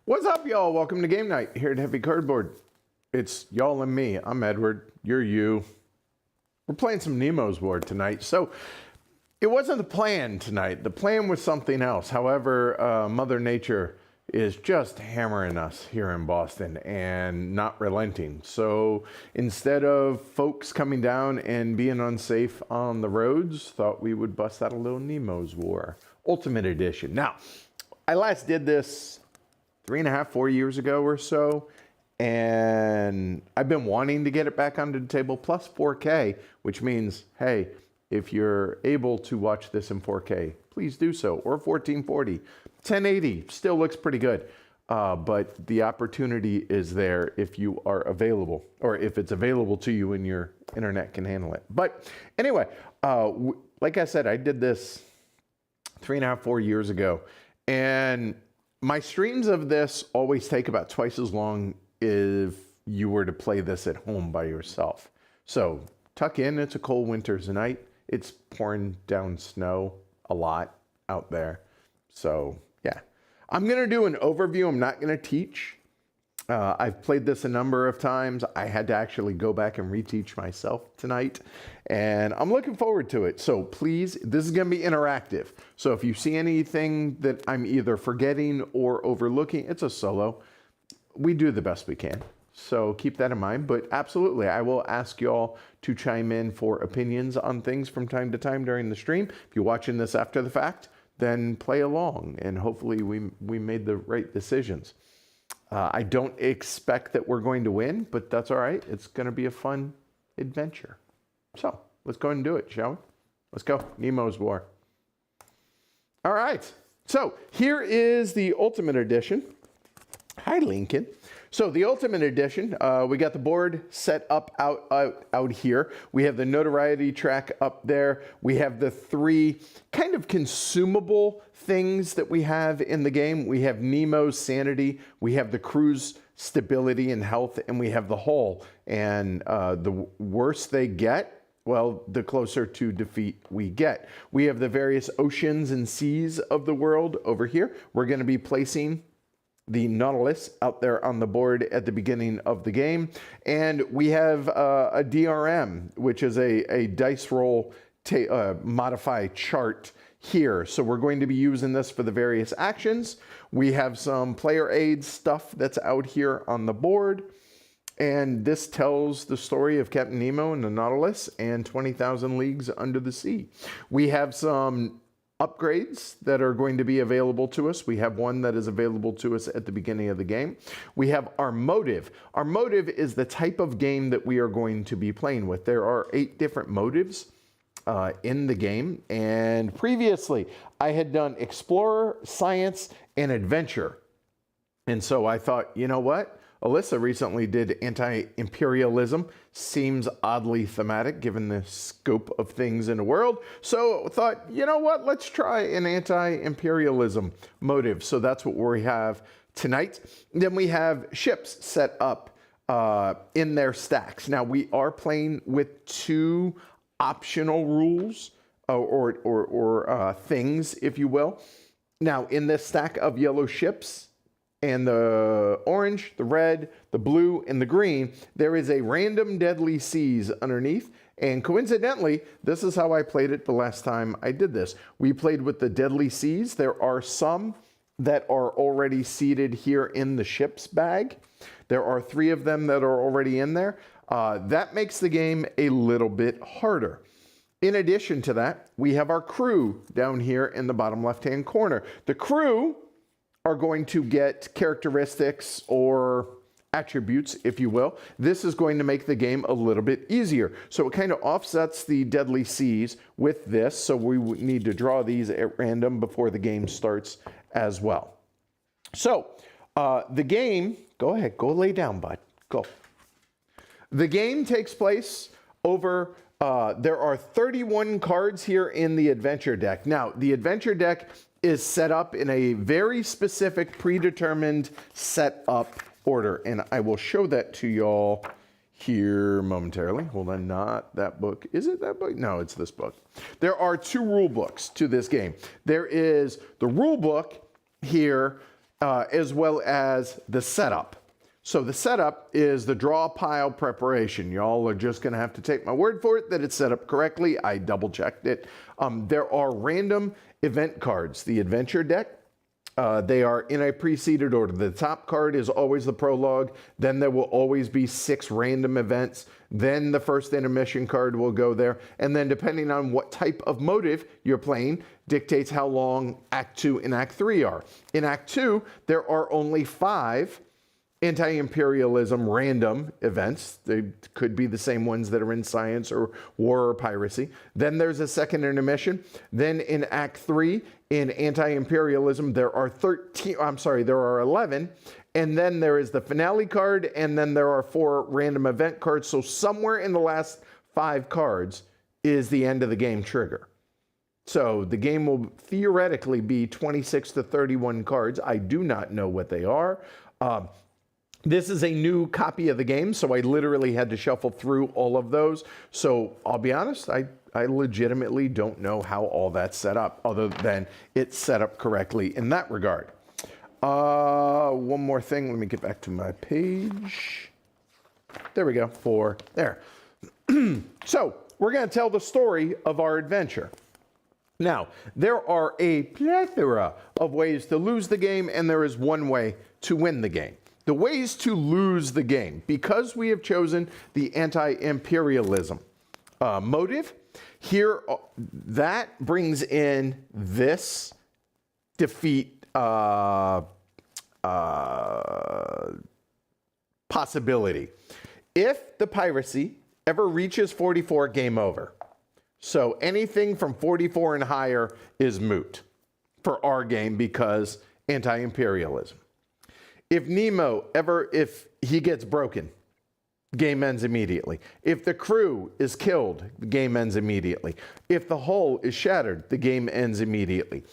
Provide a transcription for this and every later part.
What's up, y'all? Welcome to game night here at Heavy Cardboard. It's y'all and me. I'm Edward. You're you. We're playing some Nemo's board tonight. So it wasn't the plan tonight. The plan was something else. However, Mother Nature is just hammering us here in Boston and not relenting. So instead of folks coming down and being unsafe on the roads, thought we would bust out a little Nemo's War Ultimate Edition. Now, I last did this 3.5, 4 years ago or so, and I've been wanting to get it back onto the table, plus 4K, which means, hey, if you're able to watch this in 4K, please do so, or 1440. 1080 still looks pretty good, but the opportunity is there if you are available, or if it's available to you and your internet can handle it. But anyway, like I said, I did this 3.5, 4 years ago, and my streams of this always take about twice as long if you were to play this at home by yourself. So tuck in, it's a cold winter's night. It's pouring down snow a lot out there. So yeah, I'm gonna do an overview. I'm not gonna teach. I've played this a number of times. I had to actually go back and reteach myself tonight, and I'm looking forward to it. So please, this is going to be interactive. So if you see anything that I'm either forgetting or overlooking, it's a solo. We do the best we can. So keep that in mind. But absolutely, I will ask y'all to chime in for opinions on things from time to time during the stream. If you're watching this after the fact, then play along, and hopefully we made the right decisions. I don't expect that we're going to win, but that's all right. It's going to be a fun adventure. So let's go ahead and do it, shall we? Let's go. Nemo's War. All right. So here is the Ultimate Edition. Hi, Lincoln. So the Ultimate Edition, we got the board set up out here. We have the notoriety track up there. We have the three kind of consumable things that we have in the game. We have Nemo's sanity, we have the crew's stability and health, and we have the hull. And the worse they get, well, the closer to defeat we get. We have the various oceans and seas of the world over here. We're going to be placing the Nautilus out there on the board at the beginning of the game. And we have a DRM, which is a dice roll modify chart here. So we're going to be using this for the various actions. We have some player aid stuff that's out here on the board. And this tells the story of Captain Nemo and the Nautilus and 20,000 Leagues Under the Sea. We have some upgrades that are going to be available to us. We have one that is available to us at the beginning of the game. We have our motive. Our motive is the type of game that we are going to be playing with. There are 8 different motives in the game, and previously I had done Explorer, Science, and Adventure. And so I thought, you know what? Alyssa recently did anti-imperialism. Seems oddly thematic given the scope of things in the world. So I thought, you know what? Let's try an anti-imperialism motive. So that's what we have tonight. Then we have ships set up in their stacks. Now we are playing with 2 optional rules or things, if you will. Now in this stack of yellow ships, and the orange, the red, the blue, and the green, there is a random deadly seas underneath. And coincidentally, this is how I played it the last time I did this. We played with the deadly seas. There are some that are already seated here in the ship's bag. There are 3 of them that are already in there. That makes the game a little bit harder. In addition to that, we have our crew down here in the bottom left-hand corner. The crew are going to get characteristics or attributes, if you will. This is going to make the game a little bit easier. So it kind of offsets the deadly seas with this. So we need to draw these at random before the game starts as well. So the game, go ahead, go lay down, bud, go. The game takes place over, there are 31 cards here in the adventure deck. Now, the adventure deck is set up in a very specific predetermined setup order, and I will show that to y'all here momentarily. Hold on, not that book. Is it that book? No, it's this book. There are 2 rule books to this game. There is the rule book here, as well as the setup. So the setup is the draw pile preparation. Y'all are just gonna have to take my word for it that it's set up correctly. I double checked it. There are random event cards. The adventure deck, they are in a preceded order. The top card is always the prologue. Then there will always be 6 random events. Then the first intermission card will go there. And then depending on what type of motive you're playing dictates how long Act 2 and Act 3 are. In Act 2, there are only 5 anti-imperialism random events. They could be the same ones that are in science or war or piracy. Then there's a second intermission. Then in Act 3, in anti-imperialism, there are 11. And then there is the finale card, and then there are 4 random event cards. So somewhere in the last 5 cards is the end of the game trigger. So the game will theoretically be 26 to 31 cards. I do not know what they are. This is a new copy of the game, so I literally had to shuffle through all of those. So I'll be honest, I legitimately don't know how all that's set up, other than it's set up correctly in that regard. One more thing. Let me get back to my page. There we go. There. So we're going to tell the story of our adventure. Now, there are a plethora of ways to lose the game, and there is one way to win the game. The ways to lose the game, because we have chosen the anti-imperialism motive, here that brings in this defeat possibility. If the piracy ever reaches 44, game over. So anything from 44 and higher is moot for our game because anti-imperialism. If Nemo if he gets broken, game ends immediately. If the crew is killed, the game ends immediately. If the hull is shattered, the game ends immediately.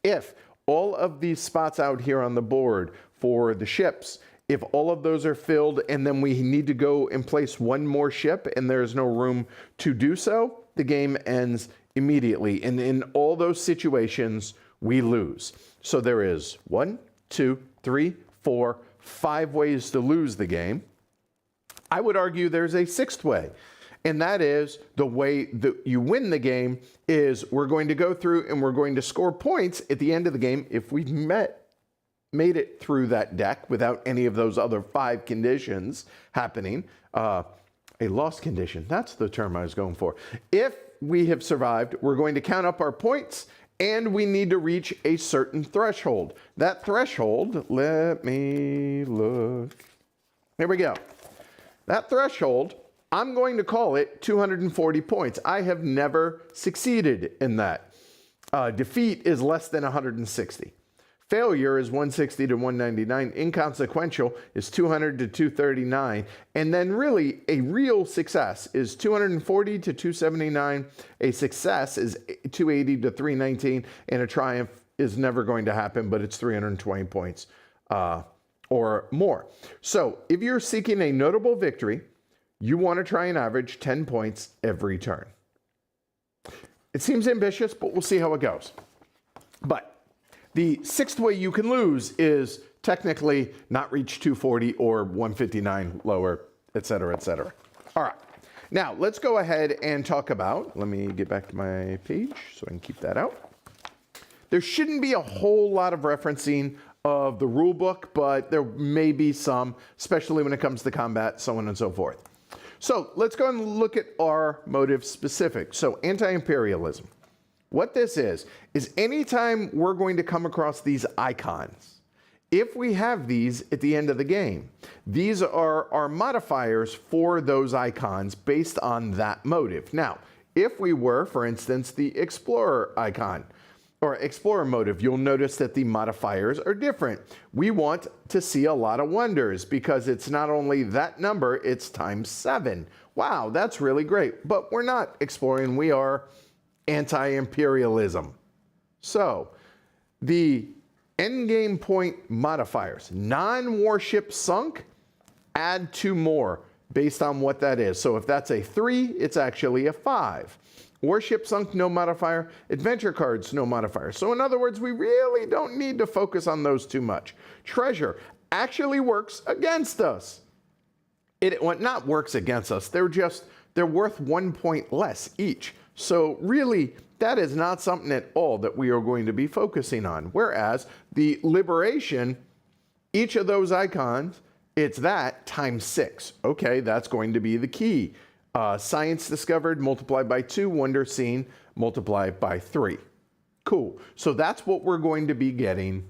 If all of these spots out here on the board for the ships, if all of those are filled and then we need to go and place one more ship and there's no room to do so, the game ends immediately. And in all those situations, we lose. So there is 1, 2, 3, 4, 5 ways to lose the game. I would argue there's a 6th way, and that is the way that you win the game is we're going to go through and we're going to score points at the end of the game if we've made it through that deck without any of those other 5 conditions happening. A lost condition, that's the term I was going for. If we have survived, we're going to count up our points, and we need to reach a certain threshold. That threshold, let me look. Here we go. That threshold, I'm going to call it 240 points. I have never succeeded in that. Defeat is less than 160. Failure is 160 to 199. Inconsequential is 200 to 239. And then really, a real success is 240 to 279. A success is 280 to 319. And a triumph is never going to happen, but it's 320 points or more. So if you're seeking a notable victory, you want to try and average 10 points every turn. It seems ambitious, but we'll see how it goes. But the 6th way you can lose is technically not reach 240 or 159 lower, et cetera, et cetera. All right. Now, let's go ahead and talk about, let me get back to my page so I can keep that out. There shouldn't be a whole lot of referencing of the rule book, but there may be some, especially when it comes to combat, so on and so forth. So let's go and look at our motive specific. So anti-imperialism. What this is anytime we're going to come across these icons, if we have these at the end of the game, these are our modifiers for those icons based on that motive. Now, if we were, for instance, the explorer icon, or explorer motive, you'll notice that the modifiers are different. We want to see a lot of wonders because it's not only that number, it's times 7. Wow, that's really great. But we're not exploring, we are anti-imperialism. So the endgame point modifiers, non-warship sunk, add 2 more based on what that is. So if that's a 3, it's actually a 5. Warship sunk, no modifier. Adventure cards, no modifier. So in other words, we really don't need to focus on those too much. Treasure actually works against us. Well, not works against us. They're worth 1 point less each. So really, that is not something at all that we are going to be focusing on. Whereas the liberation, each of those icons, it's that times 6. Okay, that's going to be the key. Science discovered, multiplied by 2. Wonder seen, multiplied by 3. Cool. So that's what we're going to be getting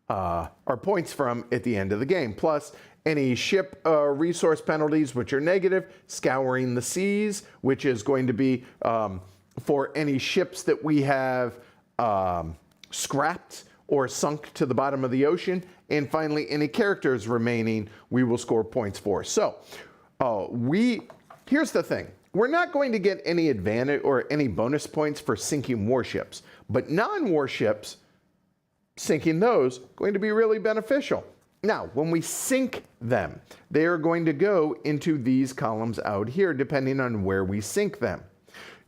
our points from at the end of the game. Plus any ship resource penalties, which are negative. Scouring the seas, which is going to be for any ships that we have scrapped or sunk to the bottom of the ocean. And finally, any characters remaining, we will score points for. So here's the thing. We're not going to get any advantage or any bonus points for sinking warships, but non-warships, sinking those, going to be really beneficial. Now, when we sink them, they are going to go into these columns out here, depending on where we sink them.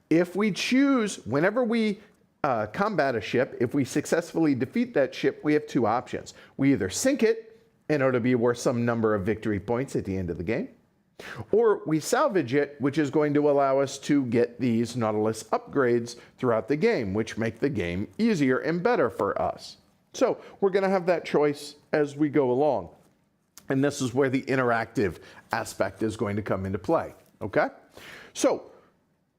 If we choose, whenever we combat a ship, if we successfully defeat that ship, we have 2 options. We either sink it, and it'll be worth some number of victory points at the end of the game, or we salvage it, which is going to allow us to get these Nautilus upgrades throughout the game, which make the game easier and better for us. So we're going to have that choice as we go along. And this is where the interactive aspect is going to come into play. Okay? So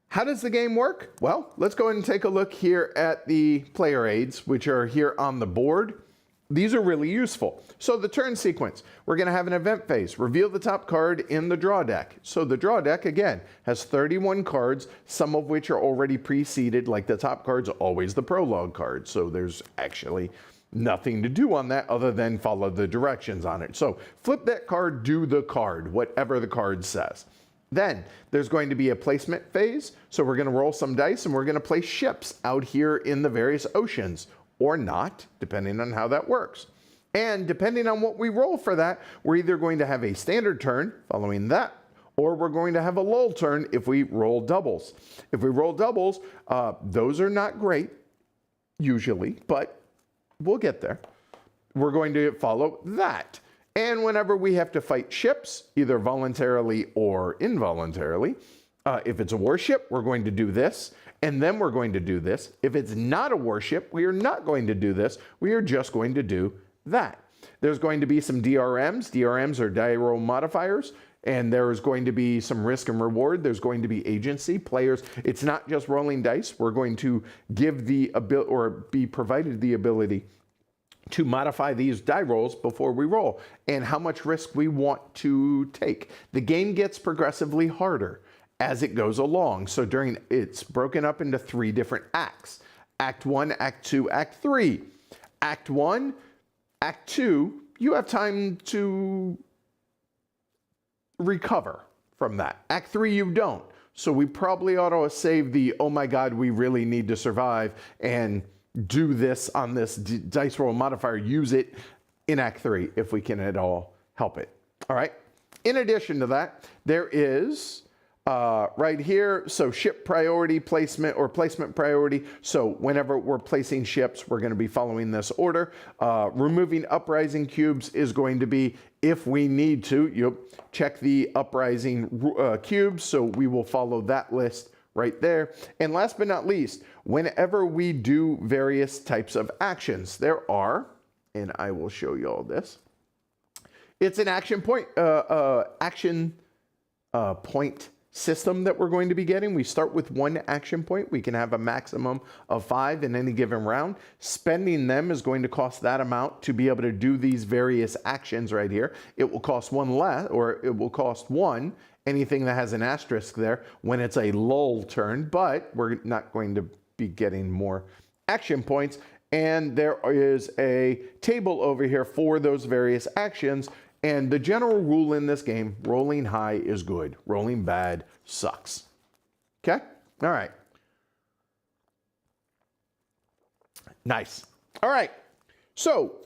how does the game work? Well, let's go ahead and take a look here at the player aids, which are here on the board. These are really useful. So the turn sequence, we're going to have an event phase. Reveal the top card in the draw deck. So the draw deck, again, has 31 cards, some of which are already preceded, like the top card's always the prologue card. So there's actually nothing to do on that other than follow the directions on it. So flip that card, do the card, whatever the card says. Then there's going to be a placement phase. So we're going to roll some dice and we're going to place ships out here in the various oceans, or not, depending on how that works. And depending on what we roll for that, we're either going to have a standard turn following that, or we're going to have a lull turn if we roll doubles. If we roll doubles, those are not great, usually, but we'll get there. We're going to follow that. And whenever we have to fight ships, either voluntarily or involuntarily, if it's a warship, we're going to do this, and then we're going to do this. If it's not a warship, we are not going to do this. We are just going to do that. There's going to be some DRMs. DRMs are die roll modifiers, and there's going to be some risk and reward. There's going to be agency. Players, it's not just rolling dice. We're going to give the ability, or be provided the ability to modify these die rolls before we roll, and how much risk we want to take. The game gets progressively harder as it goes along. So it's broken up into 3 different acts. Act 1, Act 2, Act 3. Act 1, Act 2, you have time to recover from that. Act 3, you don't. So we probably ought to save the, oh my God, we really need to survive, and do this on this dice roll modifier, use it in Act 3 if we can at all help it. All right. In addition to that, there is right here, so ship priority placement or placement priority. So whenever we're placing ships, we're going to be following this order. Removing uprising cubes is going to be, if we need to, you check the uprising cubes. So we will follow that list right there. And last but not least, whenever we do various types of actions, there are, and I will show you all this. It's an action point point system that we're going to be getting. We start with 1 action point. We can have a maximum of 5 in any given round. Spending them is going to cost that amount to be able to do these various actions right here. It will cost 1 less, or it will cost 1, anything that has an asterisk there, when it's a lull turn, but we're not going to be getting more action points, and there is a table over here for those various actions. And the general rule in this game, rolling high is good, rolling bad sucks. Okay? All right. Nice. All right. So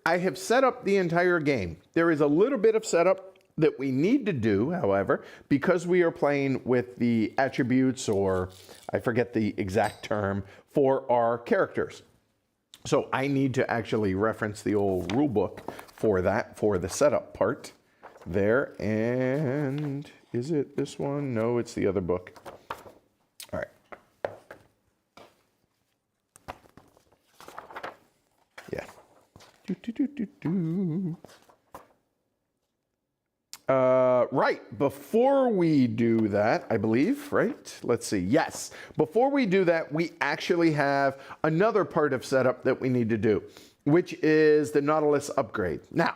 I have set up the entire game. There is a little bit of setup that we need to do, however, because we are playing with the attributes, or I forget the exact term, for our characters. So I need to actually reference the old rule book for that, for the setup part there. And is it this one? No, it's the other book. All right. Yeah. Right, before we do that, I believe, right? Let's see, yes. Before we do that, we actually have another part of setup that we need to do, which is the Nautilus upgrade. Now,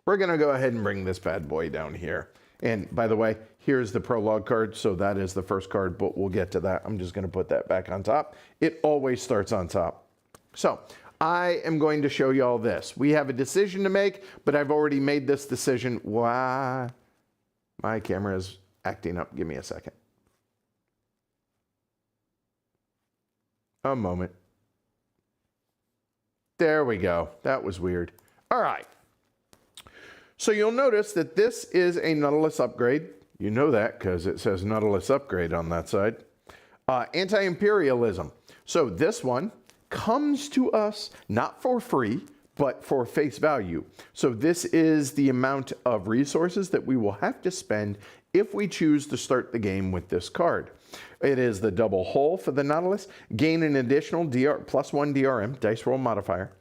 we're gonna go ahead and bring this bad boy down here. And by the way, here's the prologue card, so that is the first card, but we'll get to that. I'm just gonna put that back on top. It always starts on top. So, I am going to show you all this. We have a decision to make, but I've already made this decision. Why? My camera is acting up. Give me a second. A moment. There we go. That was weird. All right. So you'll notice that this is a Nautilus upgrade. You know that because it says Nautilus upgrade on that side. Anti-imperialism. So this one comes to us not for free, but for face value. So this is the amount of resources that we will have to spend if we choose to start the game with this card. It is the double hull for the Nautilus. Gain an additional +1 DRM, dice roll modifier,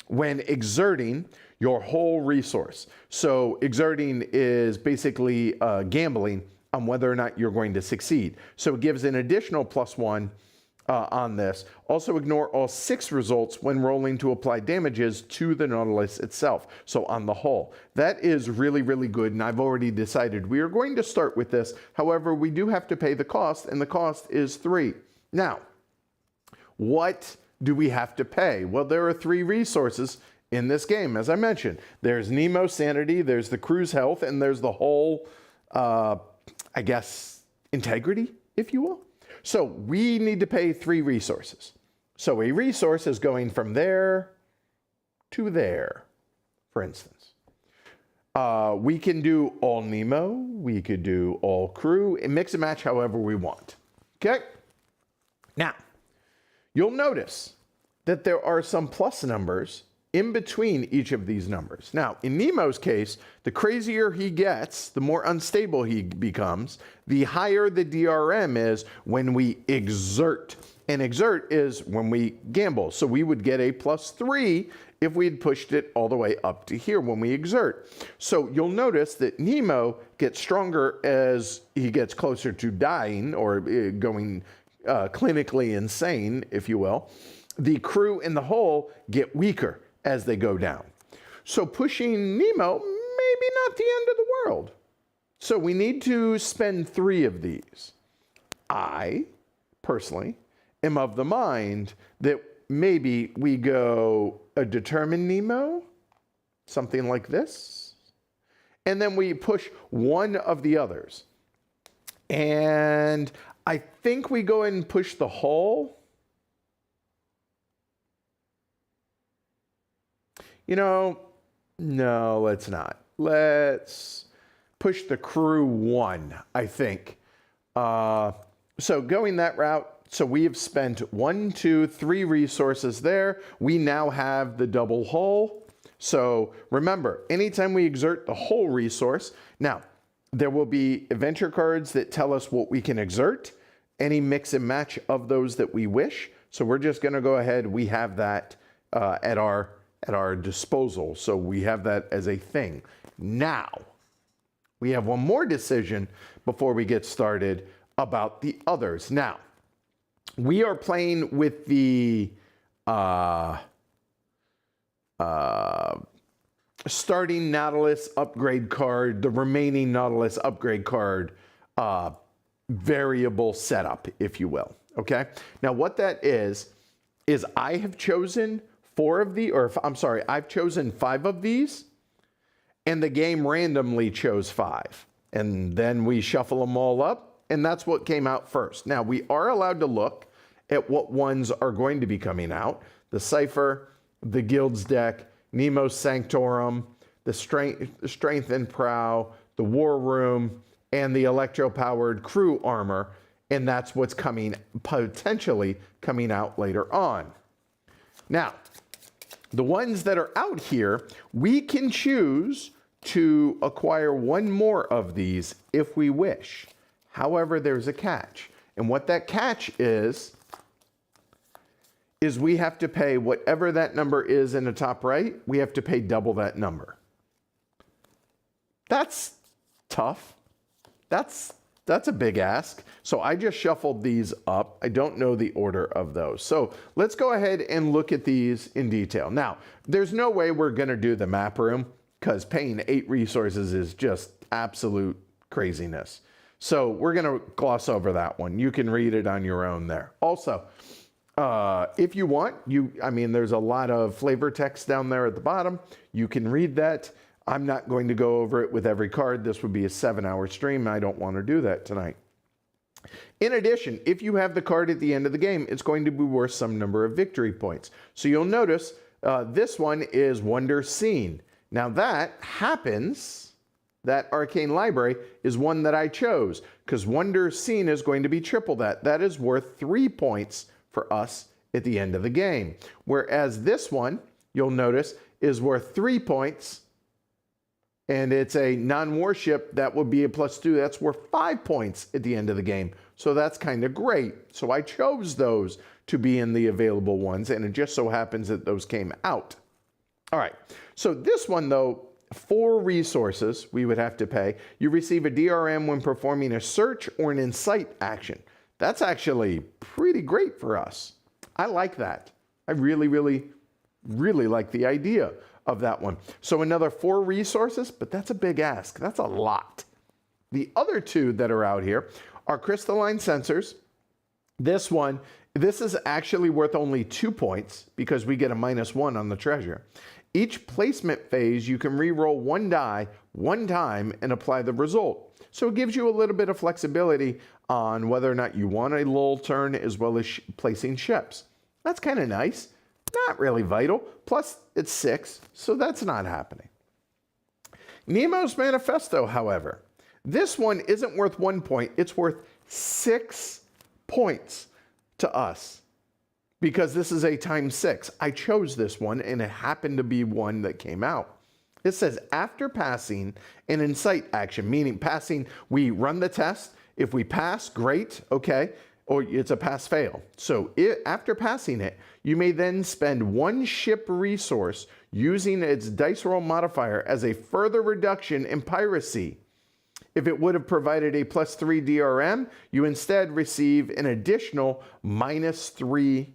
when exerting your whole resource. So exerting is basically gambling on whether or not you're going to succeed. So it gives an additional +1 on this. Also ignore all 6 results when rolling to apply damages to the Nautilus itself. So on the hull. That is really, really good, and I've already decided we are going to start with this. However, we do have to pay the cost, and the cost is 3. Now, what do we have to pay? Well, there are 3 resources in this game, as I mentioned. There's Nemo sanity, there's the crew's health, and there's the whole, I guess, integrity, if you will. So we need to pay 3 resources. So a resource is going from there to there, for instance. We can do all Nemo, we could do all crew, and mix and match however we want. Okay? Now, you'll notice that there are some plus numbers in between each of these numbers. Now, in Nemo's case, the crazier he gets, the more unstable he becomes, the higher the DRM is when we exert. And exert is when we gamble. So we would get a +3 if we had pushed it all the way up to here when we exert. So you'll notice that Nemo gets stronger as he gets closer to dying or going clinically insane, if you will. The crew and the hull get weaker as they go down. So pushing Nemo, maybe not the end of the world. So we need to spend 3 of these. I, personally, am of the mind that maybe we go a determined Nemo, something like this, and then we push one of the others. And I think we go and push the hull. You know, no, let's not. Let's push the crew 1, I think. So going that route, so we have spent 1, 2, 3 resources there. We now have the double hull. So remember, anytime we exert the whole resource, now there will be adventure cards that tell us what we can exert, any mix and match of those that we wish. So we're just gonna go ahead, we have that at our disposal. So we have that as a thing. Now, we have one more decision before we get started about the others. Now, we are playing with the starting Nautilus upgrade card, the remaining Nautilus upgrade card variable setup, if you will. Okay? Now, what that is is I have chosen I've chosen 5 of these, and the game randomly chose 5. And then we shuffle them all up, and that's what came out first. Now, we are allowed to look at what ones are going to be coming out. The Cipher, the Guilds deck, Nemo's Sanctorum, the Strength and Prow, the War Room, and the Electro-powered Crew Armor, and that's what's potentially coming out later on. Now, the ones that are out here, we can choose to acquire one more of these if we wish. However, there's a catch. And what that catch is we have to pay whatever that number is in the top right, we have to pay double that number. That's tough. That's a big ask. So I just shuffled these up. I don't know the order of those. So let's go ahead and look at these in detail. Now, there's no way we're going to do the map room because paying 8 resources is just absolute craziness. So we're going to gloss over that one. You can read it on your own there. Also, if you want, there's a lot of flavor text down there at the bottom. You can read that. I'm not going to go over it with every card. This would be a 7-hour stream. I don't want to do that tonight. In addition, if you have the card at the end of the game, it's going to be worth some number of victory points. So you'll notice this one is Wonder Seen. Now that happens, that Arcane Library is one that I chose because Wonder Seen is going to be triple that. That is worth 3 points for us at the end of the game. Whereas this one, you'll notice, is worth 3 points. And it's a non-warship that would be a +2. That's worth 5 points at the end of the game. So that's kind of great. So I chose those to be in the available ones, and it just so happens that those came out. All right. So this one, though, 4 resources we would have to pay. You receive a DRM when performing a search or an insight action. That's actually pretty great for us. I like that. I really, really, really like the idea of that one. So another 4 resources, but that's a big ask. That's a lot. The other 2 that are out here are crystalline sensors. This is actually worth only 2 points because we get a -1 on the treasure. Each placement phase, you can re-roll 1 die 1 time and apply the result. So it gives you a little bit of flexibility on whether or not you want a lull turn as well as placing ships. That's kind of nice. Not really vital. Plus, it's 6, so that's not happening. Nemo's Manifesto, however, this one isn't worth 1 point. It's worth 6 points to us because this is a ×6. I chose this one, and it happened to be one that came out. It says, after passing an insight action, meaning passing, we run the test. If we pass, great, okay. Or it's a pass-fail. So after passing it, you may then spend 1 ship resource using its dice roll modifier as a further reduction in piracy. If it would have provided a +3 DRM, you instead receive an additional -3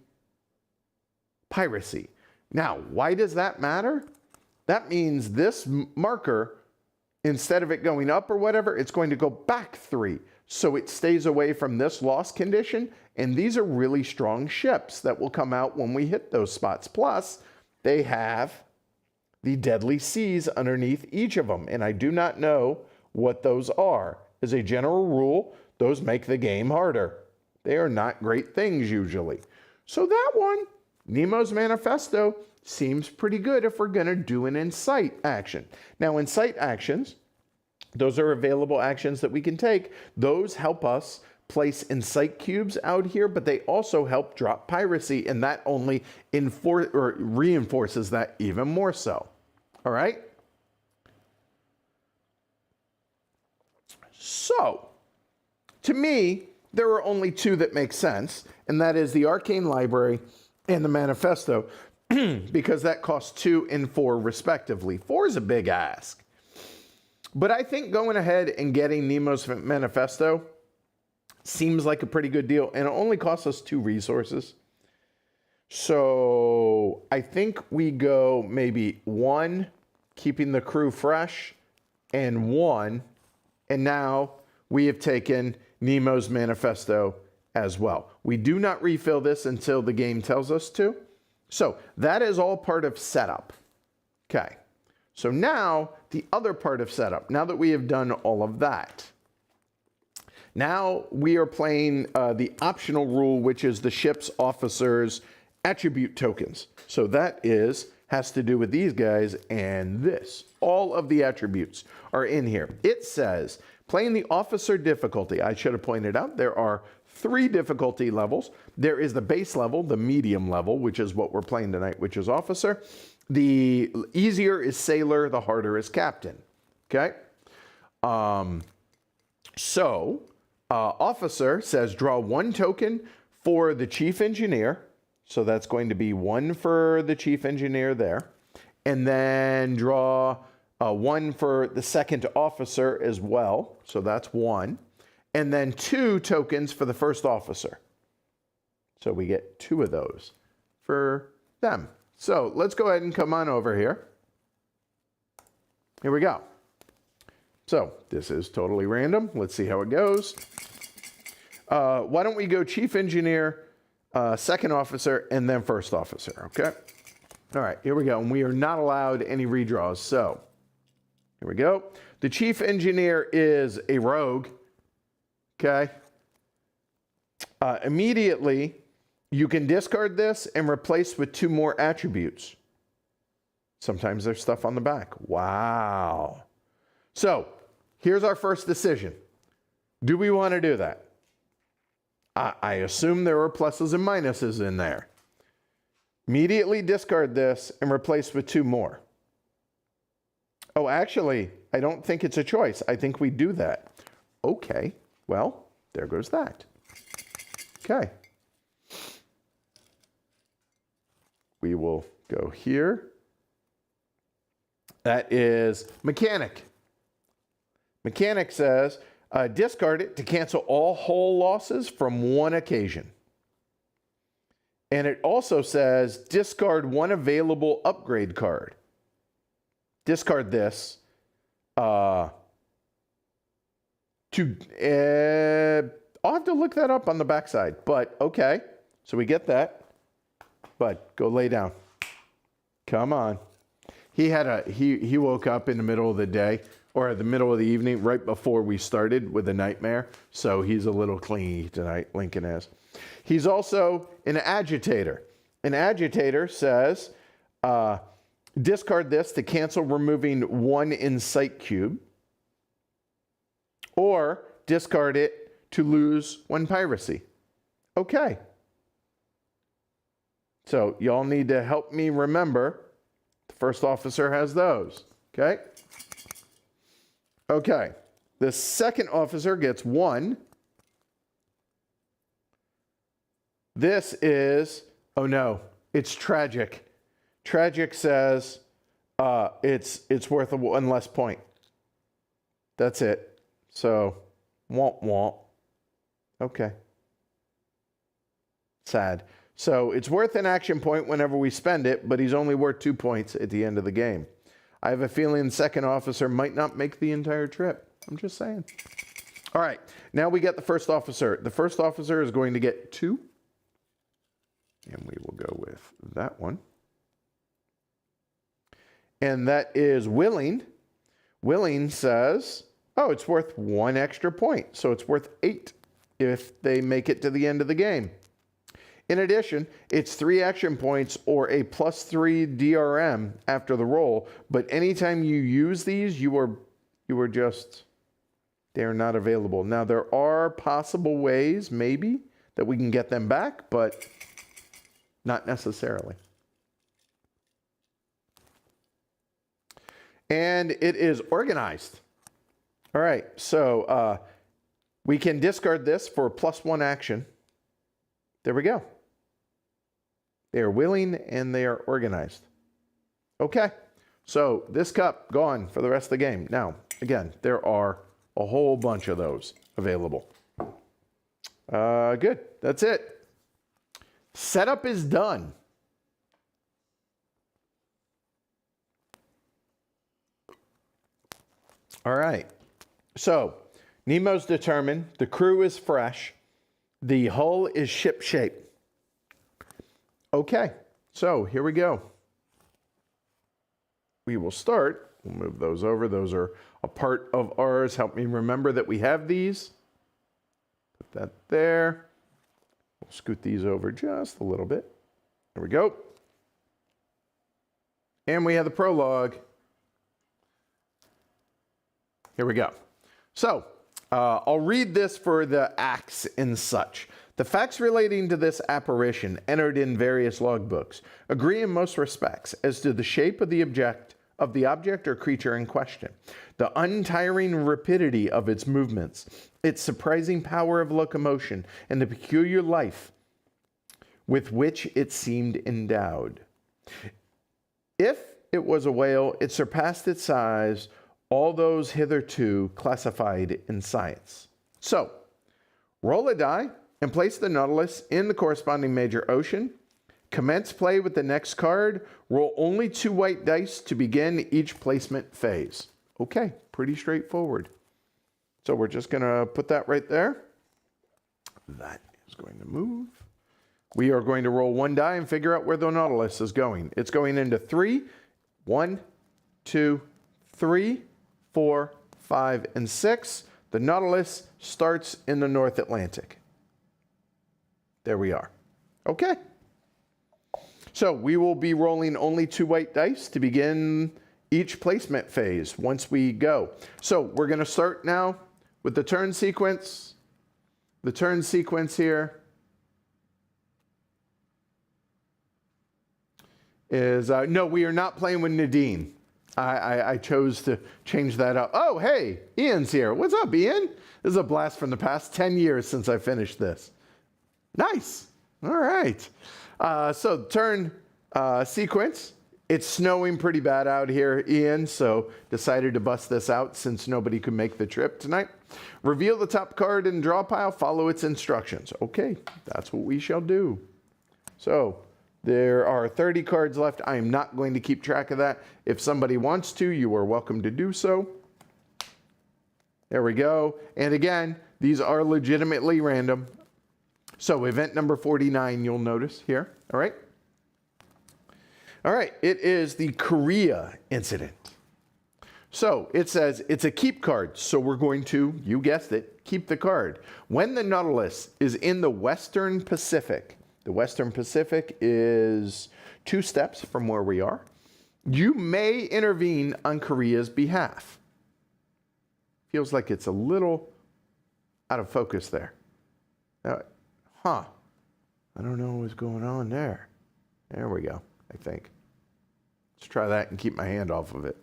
piracy. Now, why does that matter? That means this marker, instead of it going up or whatever, it's going to go back 3. So it stays away from this loss condition, and these are really strong ships that will come out when we hit those spots. Plus, they have the deadly seas underneath each of them, and I do not know what those are. As a general rule, those make the game harder. They are not great things usually. So that one, Nemo's Manifesto, seems pretty good if we're going to do an insight action. Now, insight actions, those are available actions that we can take. Those help us place insight cubes out here, but they also help drop piracy, and that only reinforces that even more so. All right? So, to me, there are only 2 that make sense, and that is the Arcane Library and the Manifesto, because that costs 2 and 4 respectively. 4 is a big ask. But I think going ahead and getting Nemo's Manifesto seems like a pretty good deal, and it only costs us 2 resources. So I think we go maybe 1, keeping the crew fresh, and 1, and now we have taken Nemo's Manifesto as well. We do not refill this until the game tells us to. So that is all part of setup. Okay. So now the other part of setup, now that we have done all of that, now we are playing the optional rule, which is the ship's officers' attribute tokens. So that has to do with these guys and this. All of the attributes are in here. It says, playing the officer difficulty. I should have pointed out there are 3 difficulty levels. There is the base level, the medium level, which is what we're playing tonight, which is officer. The easier is sailor, the harder is captain. Okay? Officer says draw 1 token for the chief engineer. So that's going to be 1 for the chief engineer there. And then draw 1 for the second officer as well. So that's 1. And then 2 tokens for the first officer. So we get 2 of those for them. So let's go ahead and come on over here. Here we go. So this is totally random. Let's see how it goes. Why don't we go chief engineer, second officer, and then first officer, okay? All right, here we go. And we are not allowed any redraws. So here we go. The chief engineer is a rogue, okay? Immediately, you can discard this and replace with 2 more attributes. Sometimes there's stuff on the back. Wow. So here's our first decision. Do we want to do that? I assume there are pluses and minuses in there. Immediately discard this and replace with 2 more. Oh, actually, I don't think it's a choice. I think we do that. Okay, well, there goes that. Okay. We will go here. That is mechanic. Mechanic says, discard it to cancel all hull losses from 1 occasion. And it also says, discard 1 available upgrade card. Discard this I'll have to look that up on the backside, but okay. So we get that. But go lay down. Come on. He woke up in the middle of the day or the middle of the evening right before we started with a nightmare. So he's a little clingy tonight, Lincoln is. He's also an agitator. An agitator says, discard this to cancel removing 1 insight cube. Or discard it to lose 1 piracy. Okay. So y'all need to help me remember the first officer has those. Okay? Okay. The second officer gets 1. This is, oh no, it's tragic. Tragic says it's worth 1 less point. That's it. So, womp womp. Okay. Sad. So it's worth an action point whenever we spend it, but he's only worth 2 points at the end of the game. I have a feeling the second officer might not make the entire trip. I'm just saying. All right. Now we get the first officer. The first officer is going to get 2. And we will go with that one. And that is willing. Willing says, oh, it's worth 1 extra point. So it's worth 8 if they make it to the end of the game. In addition, it's 3 action points or a +3 DRM after the roll. But anytime you use these, you are just, they're not available. Now, there are possible ways, maybe, that we can get them back, but not necessarily. And it is organized. All right, so we can discard this for a +1 action. There we go. They are willing and they are organized. Okay, so this cup gone for the rest of the game. Now, again, there are a whole bunch of those available. Good, that's it. Setup is done. All right, so Nemo's determined, the crew is fresh, The hull is ship shape. Okay, so here we go. We will start. We'll move those over. Those are a part of ours. Help me remember that we have these. Put that there. We'll scoot these over just a little bit. There we go. And we have the prologue. Here we go. So, I'll read this for the acts and such. The facts relating to this apparition, entered in various logbooks, agree in most respects as to the shape of the object or creature in question, the untiring rapidity of its movements, its surprising power of locomotion, and the peculiar life with which it seemed endowed. If it was a whale, it surpassed its size all those hitherto classified in science. So, roll a die and place the Nautilus in the corresponding major ocean. Commence play with the next card. Roll only 2 white dice to begin each placement phase. Okay, pretty straightforward. So we're just going to put that right there. That is going to move. We are going to roll 1 die and figure out where the Nautilus is going. It's going into 3. 1, 2, 3, 4, 5, and 6. The Nautilus starts in the North Atlantic. There we are. Okay. So we will be rolling only 2 white dice to begin each placement phase once we go. So we're going to start now with the turn sequence. The turn sequence here is, no, we are not playing with Nadine. I chose to change that up. Oh, hey, Ian's here. What's up, Ian? This is a blast from the past. 10 years since I finished this. Nice. All right. So turn sequence. It's snowing pretty bad out here, Ian, so decided to bust this out since nobody could make the trip tonight. Reveal the top card in the draw pile. Follow its instructions. Okay, that's what we shall do. So there are 30 cards left. I am not going to keep track of that. If somebody wants to, you are welcome to do so. There we go. And again, these are legitimately random. So event number 49, you'll notice here. All right. All right. It is the Korea incident. So it says it's a keep card. So we're going to, you guessed it, keep the card. When the Nautilus is in the Western Pacific, the Western Pacific is 2 steps from where we are, you may intervene on Korea's behalf. Feels like it's a little out of focus there. I don't know what's going on there. There we go, I think. Let's try that and keep my hand off of it.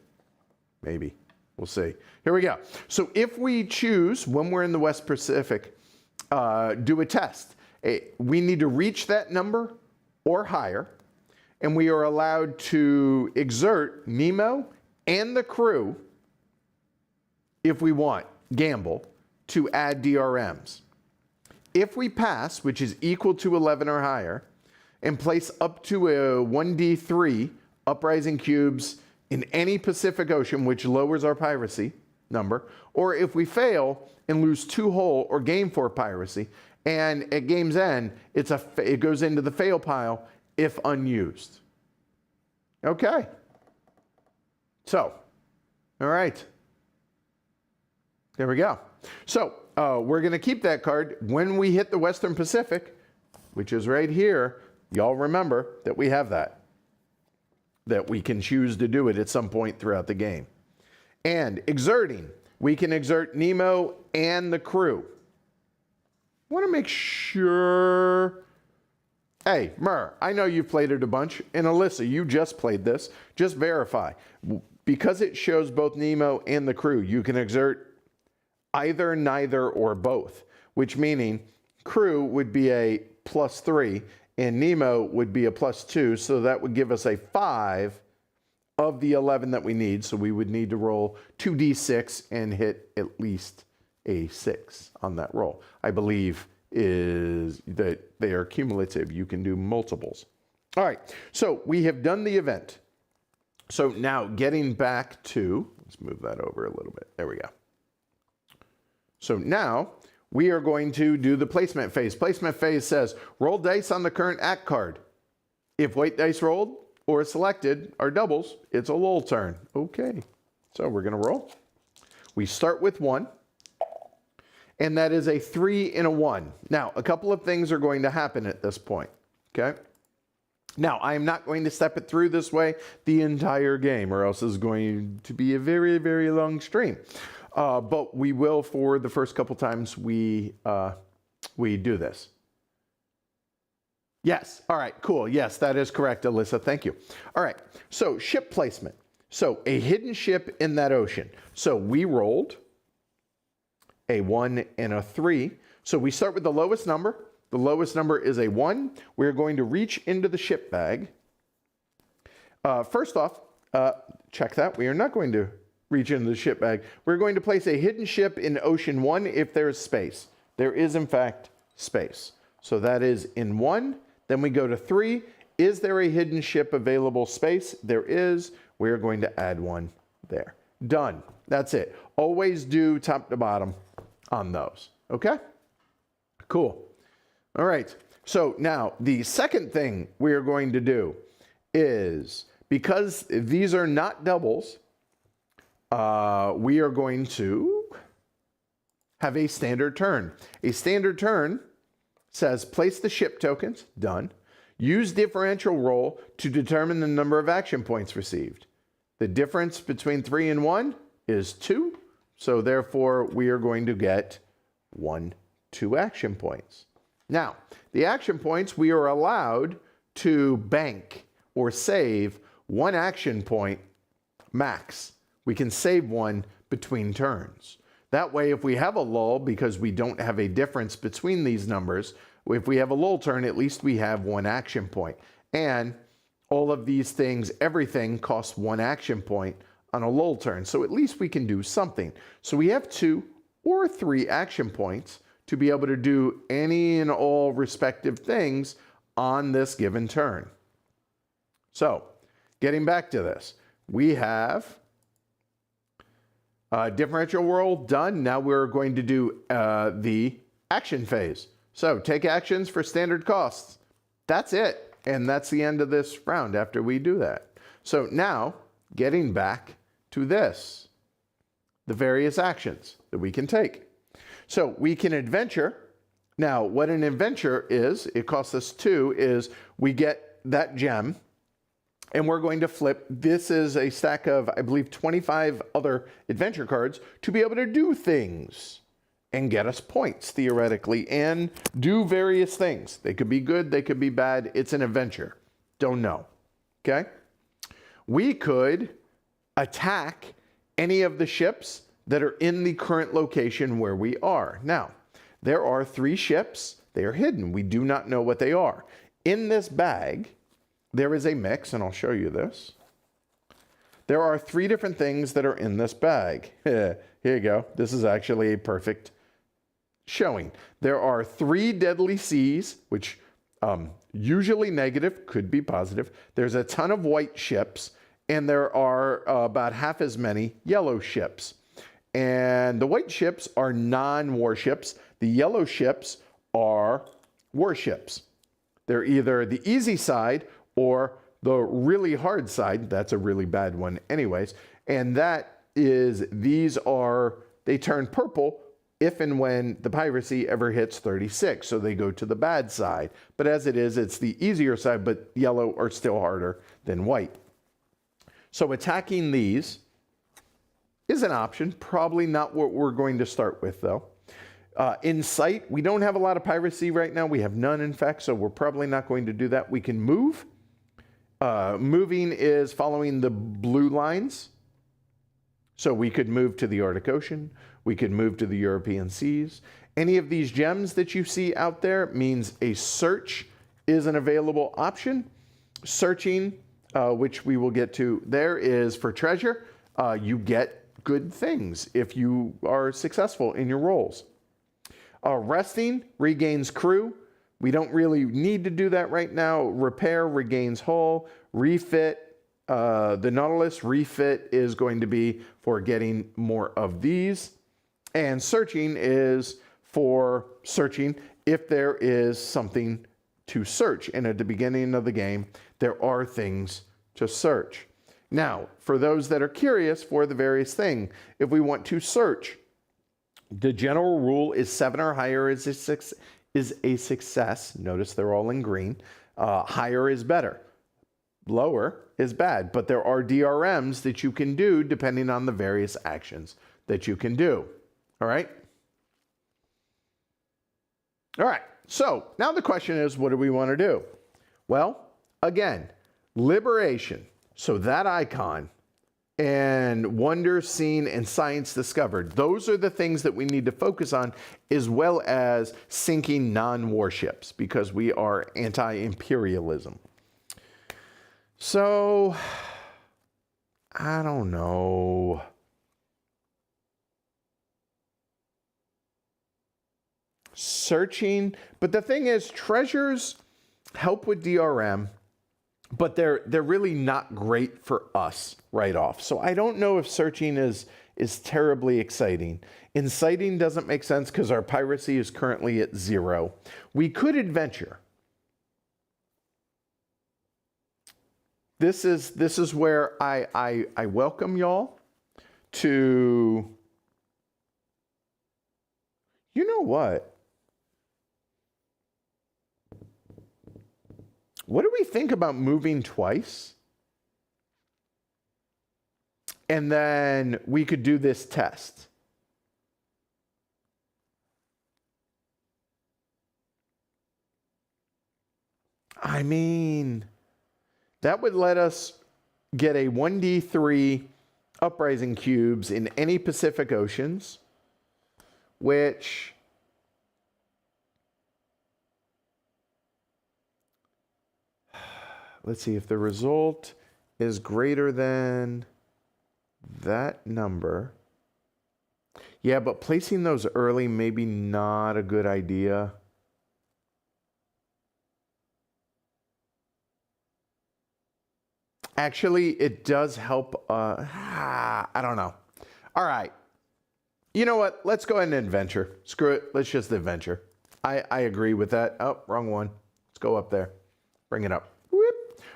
Maybe. We'll see. Here we go. So if we choose, when we're in the West Pacific, do a test. We need to reach that number or higher, and we are allowed to exert Nemo and the crew, if we want, gamble, to add DRMs. If we pass, which is equal to 11 or higher, and place up to a 1d3 uprising cubes in any Pacific Ocean, which lowers our piracy number, or if we fail and lose 2 whole or gain 4 piracy, and at game's end, it goes into the fail pile if unused. Okay. So, all right. There we go. So, we're going to keep that card. When we hit the Western Pacific, which is right here, y'all remember that we have that we can choose to do it at some point throughout the game. And exerting, we can exert Nemo and the crew. I want to make sure. Hey, Mur, I know you've played it a bunch, and Alyssa, you just played this. Just verify. Because it shows both Nemo and the crew, you can exert either, neither, or both, which meaning crew would be a +3 and Nemo would be a +2, so that would give us a 5 of the 11 that we need. So we would need to roll 2d6 and hit at least a 6 on that roll. I believe is that they are cumulative. You can do multiples. All right, so we have done the event. So now getting back to, let's move that over a little bit. There we go. So now we are going to do the placement phase. Placement phase says, roll dice on the current act card. If white dice rolled or selected are doubles, it's a lull turn. Okay, so we're going to roll. We start with 1, and that is a 3 and a 1. Now, a couple of things are going to happen at this point, okay? Now, I am not going to step it through this way the entire game, or else it's going to be a very, very long stream. But we will for the first couple times we do this. Yes. All right, cool. Yes, that is correct, Alyssa. Thank you. All right, so ship placement. So a hidden ship in that ocean. So we rolled a 1 and a 3. So we start with the lowest number. The lowest number is a 1. We're going to reach into the ship bag. First off, check that. We are not going to reach into the ship bag. We're going to place a hidden ship in Ocean 1 if there is space. There is, in fact, space. So that is in 1. Then we go to 3. Is there a hidden ship available space? There is. We're going to add 1 there. Done. That's it. Always do top to bottom on those. Okay? Cool. All right. So now the second thing we are going to do is, because these are not doubles, we are going to have a standard turn. A standard turn says place the ship tokens. Done. Use differential roll to determine the number of action points received. The difference between 3 and 1 is 2. So therefore, we are going to get 2 action points. Now, the action points, we are allowed to bank or save 1 action point max. We can save 1 between turns. That way, if we have a lull, because we don't have a difference between these numbers, if we have a lull turn, at least we have 1 action point. And all of these things, everything costs 1 action point on a lull turn. So at least we can do something. So we have 2 or 3 action points to be able to do any and all respective things on this given turn. So, getting back to this, we have differential roll done. Now we're going to do the action phase. So, take actions for standard costs. That's it. And that's the end of this round after we do that. So now, getting back to this, the various actions that we can take. So we can adventure. Now, what an adventure is, it costs us 2, is we get that gem, and we're going to flip. This is a stack of, I believe, 25 other adventure cards to be able to do things and get us points, theoretically, and do various things. They could be good, they could be bad. It's an adventure. Don't know. Okay? We could attack any of the ships that are in the current location where we are. Now, there are 3 ships. They are hidden. We do not know what they are. In this bag, there is a mix, and I'll show you this. There are 3 different things that are in this bag. Here you go. This is actually a perfect showing. There are 3 deadly seas, which usually negative, could be positive. There's a ton of white ships, and there are about half as many yellow ships. And the white ships are non-warships. The yellow ships are warships. They're either the easy side or the really hard side. That's a really bad one anyways. And that is, they turn purple if and when the piracy ever hits 36. So they go to the bad side. But as it is, it's the easier side, but yellow are still harder than white. So attacking these is an option. Probably not what we're going to start with, though. In sight, we don't have a lot of piracy right now. We have none, in fact, so we're probably not going to do that. We can move. Moving is following the blue lines. So we could move to the Arctic Ocean. We could move to the European seas. Any of these gems that you see out there means a search is an available option. Searching, which we will get to there, is for treasure. You get good things if you are successful in your rolls. Resting regains crew. We don't really need to do that right now. Repair regains hull. Refit, the Nautilus refit is going to be for getting more of these. And searching is for searching if there is something to search. And at the beginning of the game, there are things to search. Now, for those that are curious for the various things, if we want to search, the general rule is 7 or higher is a success. Notice they're all in green. Higher is better. Lower is bad. But there are DRMs that you can do depending on the various actions that you can do. All right? All right. So now the question is, what do we want to do? Well, again, liberation. So that icon and wonders seen and science discovered. Those are the things that we need to focus on, as well as sinking non-warships, because we are anti-imperialism. So, I don't know. Searching, but the thing is, treasures help with DRM, but they're really not great for us right off. So I don't know if searching is terribly exciting. Inciting doesn't make sense because our piracy is currently at 0. We could adventure. This is where I welcome y'all to, you know what? What do we think about moving twice? And then we could do this test. I mean, that would let us get a 1d3 uprising cubes in any Pacific Oceans, which, let's see, if the result is greater than that number. Yeah, but placing those early, maybe not a good idea. Actually, it does help. I don't know. All right. You know what? Let's go ahead and adventure. Screw it. Let's just adventure. I agree with that. Oh, wrong one. Let's go up there. Bring it up. Whoop.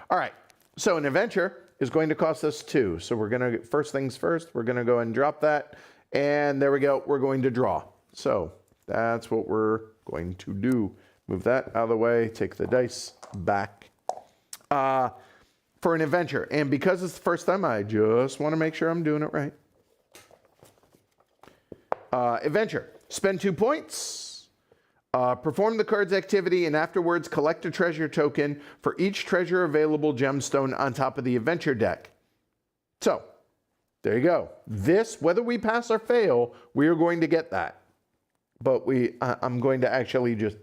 All right. So an adventure is going to cost us 2. So we're going to, first things first, we're going to go and drop that. And there we go. We're going to draw. So that's what we're going to do. Move that out of the way. Take the dice back. For an adventure. And because it's the first time, I just want to make sure I'm doing it right. Adventure. Spend 2 points. Perform the card's activity and afterwards collect a treasure token for each treasure available gemstone on top of the adventure deck. So, there you go. This, whether we pass or fail, we are going to get that. But I'm going to actually just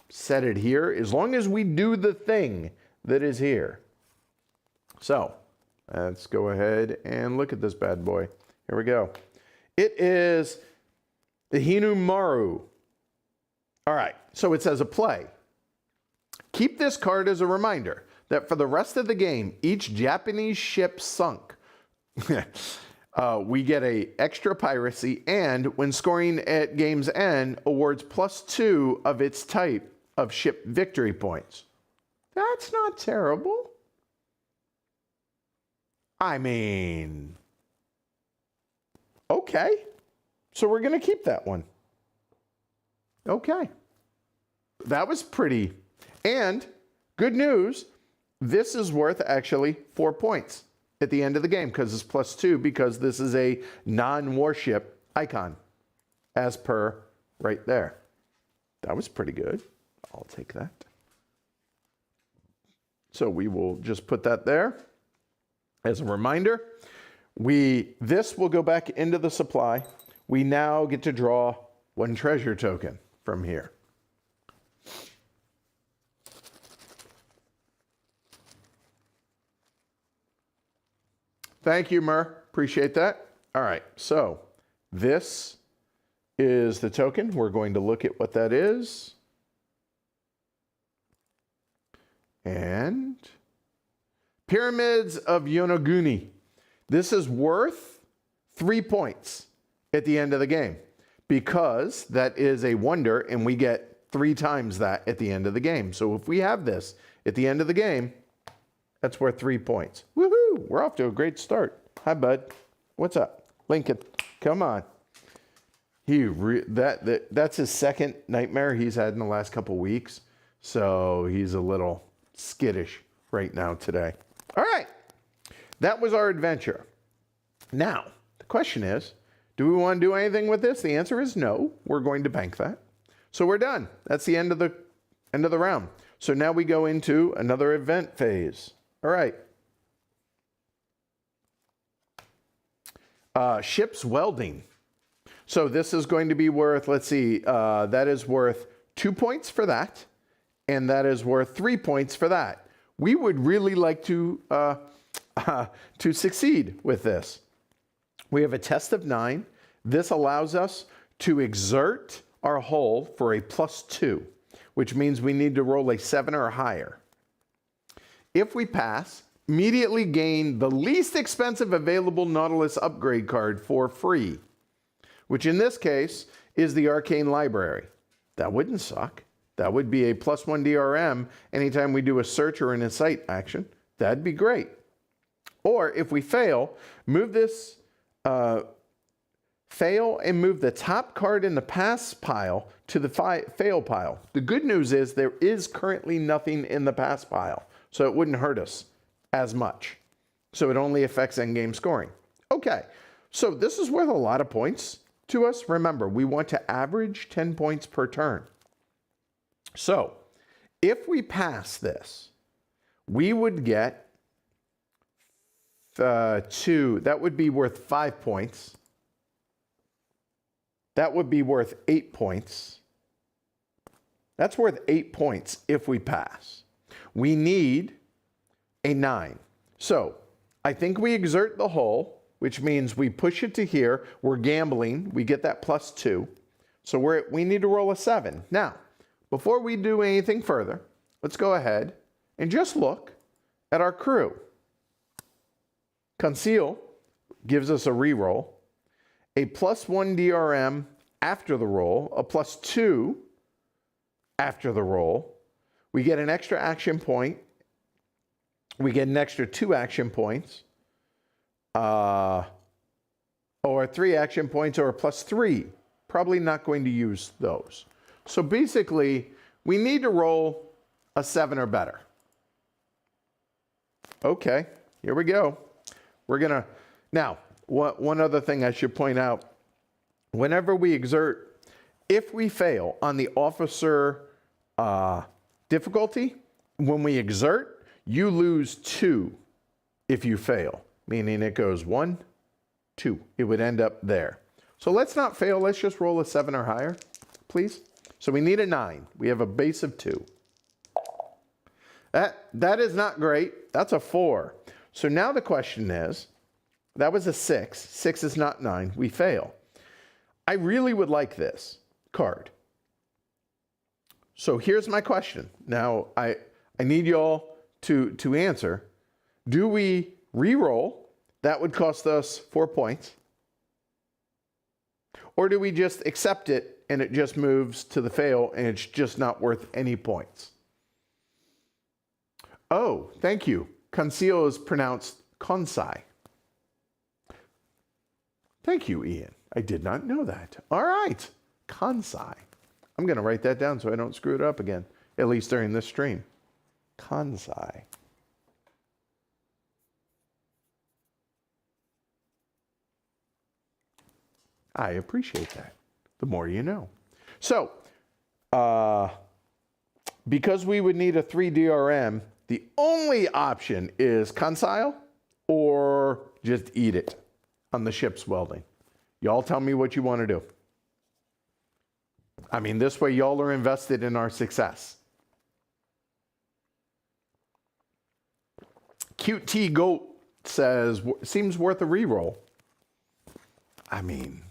set it here as long as we do the thing that is here. So, let's go ahead and look at this bad boy. Here we go. It is the Hinumaru. All right, so it says a play. Keep this card as a reminder that for the rest of the game, each Japanese ship sunk, we get a extra piracy, and when scoring at game's end, awards +2 of its type of ship victory points. That's not terrible. I mean, okay. So we're going to keep that one. Okay. That was pretty. And good news, this is worth actually 4 points at the end of the game because it's +2 because this is a non-warship icon as per right there. That was pretty good. I'll take that. So we will just put that there. As a reminder, this will go back into the supply. We now get to draw 1 treasure token from here. Thank you, Mur. Appreciate that. All right, so this is the token. We're going to look at what that is. And Pyramids of Yonaguni. This is worth 3 points at the end of the game because that is a wonder and we get 3 times that at the end of the game. So if we have this at the end of the game, that's worth 3 points. Woohoo! We're off to a great start. Hi, bud. What's up? Lincoln, come on. That's his second nightmare he's had in the last couple weeks. So he's a little skittish right now today. All right. That was our adventure. Now, the question is, do we want to do anything with this? The answer is no. We're going to bank that. So we're done. That's the end of the round. So now we go into another event phase. All right. Ship's welding. So this is going to be worth, let's see, that is worth 2 points for that. And that is worth 3 points for that. We would really like to succeed with this. We have a test of 9. This allows us to exert our hull for a +2, which means we need to roll a 7 or higher. If we pass, immediately gain the least expensive available Nautilus upgrade card for free, which in this case is the Arcane Library. That wouldn't suck. That would be a +1 DRM anytime we do a search or an incite action. That'd be great. Or if we fail, move this, fail and move the top card in the pass pile to the fail pile. The good news is there is currently nothing in the pass pile, so it wouldn't hurt us as much. So it only affects endgame scoring. Okay, so this is worth a lot of points to us. Remember, we want to average 10 points per turn. So if we pass this, we would get 2. That would be worth 5 points. That would be worth 8 points. That's worth 8 points if we pass. We need a 9. So I think we exert the hull, which means we push it to here. We're gambling. We get that +2. So we need to roll a 7. Now, before we do anything further, let's go ahead and just look at our crew. Conceal gives us a reroll, a +1 DRM after the roll, a +2 after the roll. We get an extra action point. We get an extra 2 action points, or 3 action points, or a +3. Probably not going to use those. So basically, we need to roll a 7 or better. Okay, here we go. We're gonna, now, one other thing I should point out. Whenever we exert, if we fail on the officer difficulty, when we exert, you lose 2 if you fail, meaning it goes 1, 2. It would end up there. So let's not fail. Let's just roll a 7 or higher, please. So we need a 9. We have a base of 2. That is not great. That's a 4. So now the question is, that was a 6. 6 is not 9. We fail. I really would like this card. So here's my question. Now, I need y'all to answer. Do we re-roll? That would cost us 4 points. Or do we just accept it and it just moves to the fail and it's just not worth any points? Oh, thank you. Conceal is pronounced Konsai. Thank you, Ian. I did not know that. All right, Konsai. I'm going to write that down so I don't screw it up again, at least during this stream. Konsai. I appreciate that. The more you know. So, because we would need a 3 DRM, the only option is Conceal or just eat it on the ship's welding. Y'all tell me what you want to do. I mean, this way y'all are invested in our success. Cute T Goat says, seems worth a reroll. I mean,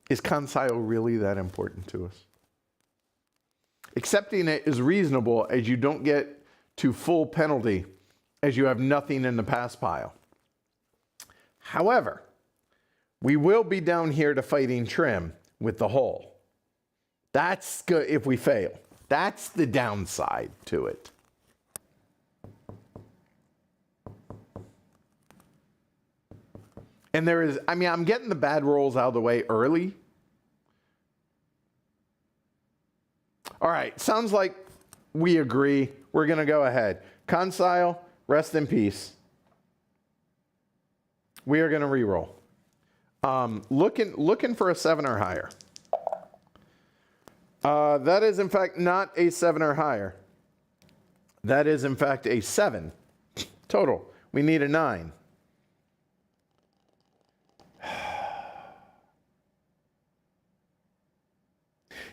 is Conceal really that important to us? Accepting it is reasonable as you don't get to full penalty as you have nothing in the pass pile. However, we will be down here to fighting trim, with the hull. That's good if we fail. That's the downside to it. And there is, I mean, I'm getting the bad rolls out of the way early. All right, sounds like we agree. We're going to go ahead. Consile, rest in peace. We are going to reroll. Looking for a 7 or higher. That is, in fact, not a 7 or higher. That is, in fact, a 7 total. We need a 9.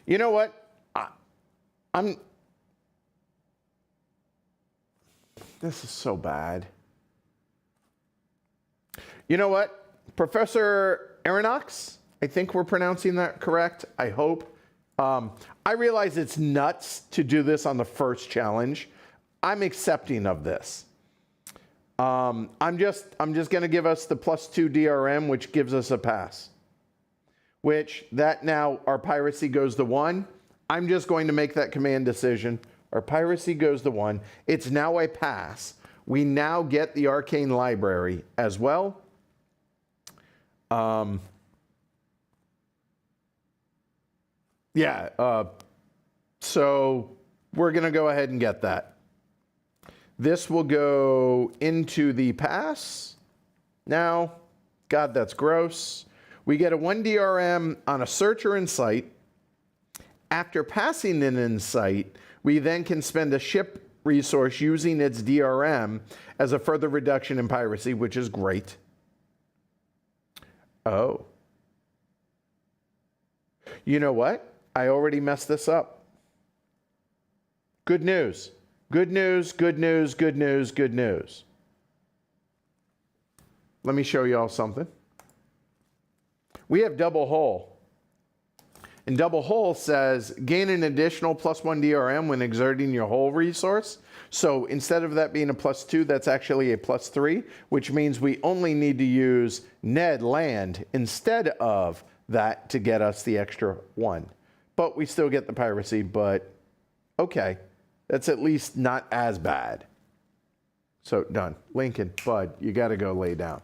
You know what? This is so bad. You know what? Professor Aronnax, I think we're pronouncing that correct. I hope. I realize it's nuts to do this on the first challenge. I'm accepting of this. I'm just going to give us the +2 DRM, which gives us a pass. Which that now our piracy goes to 1. I'm just going to make that command decision. Our piracy goes to 1. It's now a pass. We now get the arcane library as well. So we're going to go ahead and get that. This will go into the pass. Now, God, that's gross. We get a 1 DRM on a search or insight. After passing an insight, we then can spend a ship resource using its DRM as a further reduction in piracy, which is great. Oh. You know what? I already messed this up. Good news. Good news, good news, good news, good news. Let me show you all something. We have double hull. And double hull says gain an additional +1 DRM when exerting your hull resource. So instead of that being a +2, that's actually a +3, which means we only need to use Ned land instead of that to get us the extra 1. But we still get the piracy, but okay. That's at least not as bad. So done. Lincoln, bud, you got to go lay down.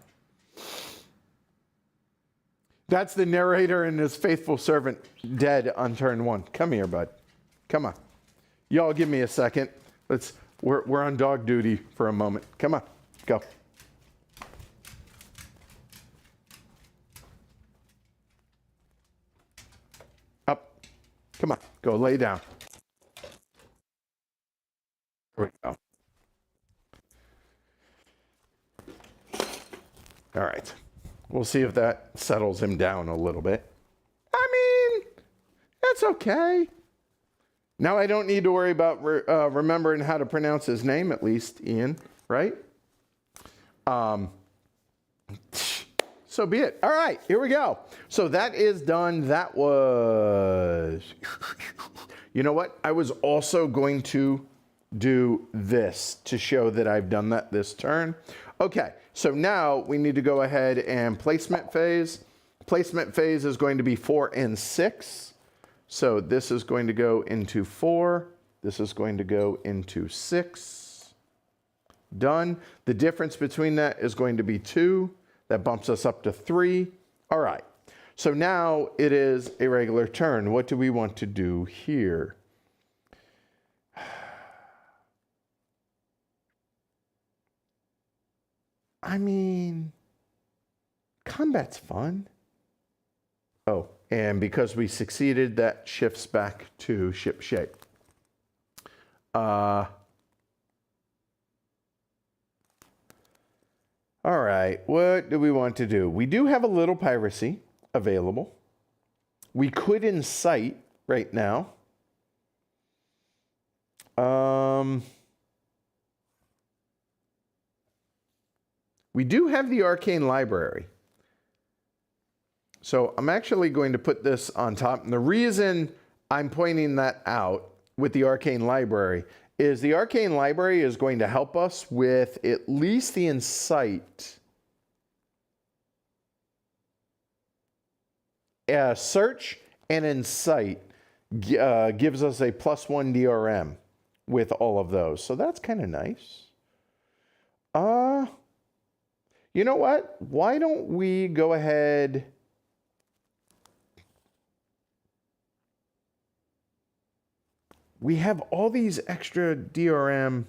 That's the narrator and his faithful servant dead on turn 1. Come here, bud. Come on. Y'all give me a second. We're on dog duty for a moment. Come on. Go. Up. Come on. Go lay down. Here we go. All right. We'll see if that settles him down a little bit. I mean, that's okay. Now I don't need to worry about remembering how to pronounce his name, at least, Ian, right? So be it. All right, here we go. So that is done. That was... You know what? I was also going to do this to show that I've done that this turn. Okay, so now we need to go ahead and placement phase. Placement phase is going to be 4 and 6. So this is going to go into 4. This is going to go into 6. Done. The difference between that is going to be 2. That bumps us up to 3. All right. So now it is a regular turn. What do we want to do here? I mean, combat's fun. Oh, and because we succeeded, that shifts back to ship shape. All right, what do we want to do? We do have a little piracy available. We could incite right now. We do have the arcane library. So I'm actually going to put this on top. And the reason I'm pointing that out with the arcane library is the arcane library is going to help us with at least the insight. Search and Insight gives us a +1 DRM with all of those. So that's kind of nice. You know what? Why don't we go ahead... We have all these extra DRM.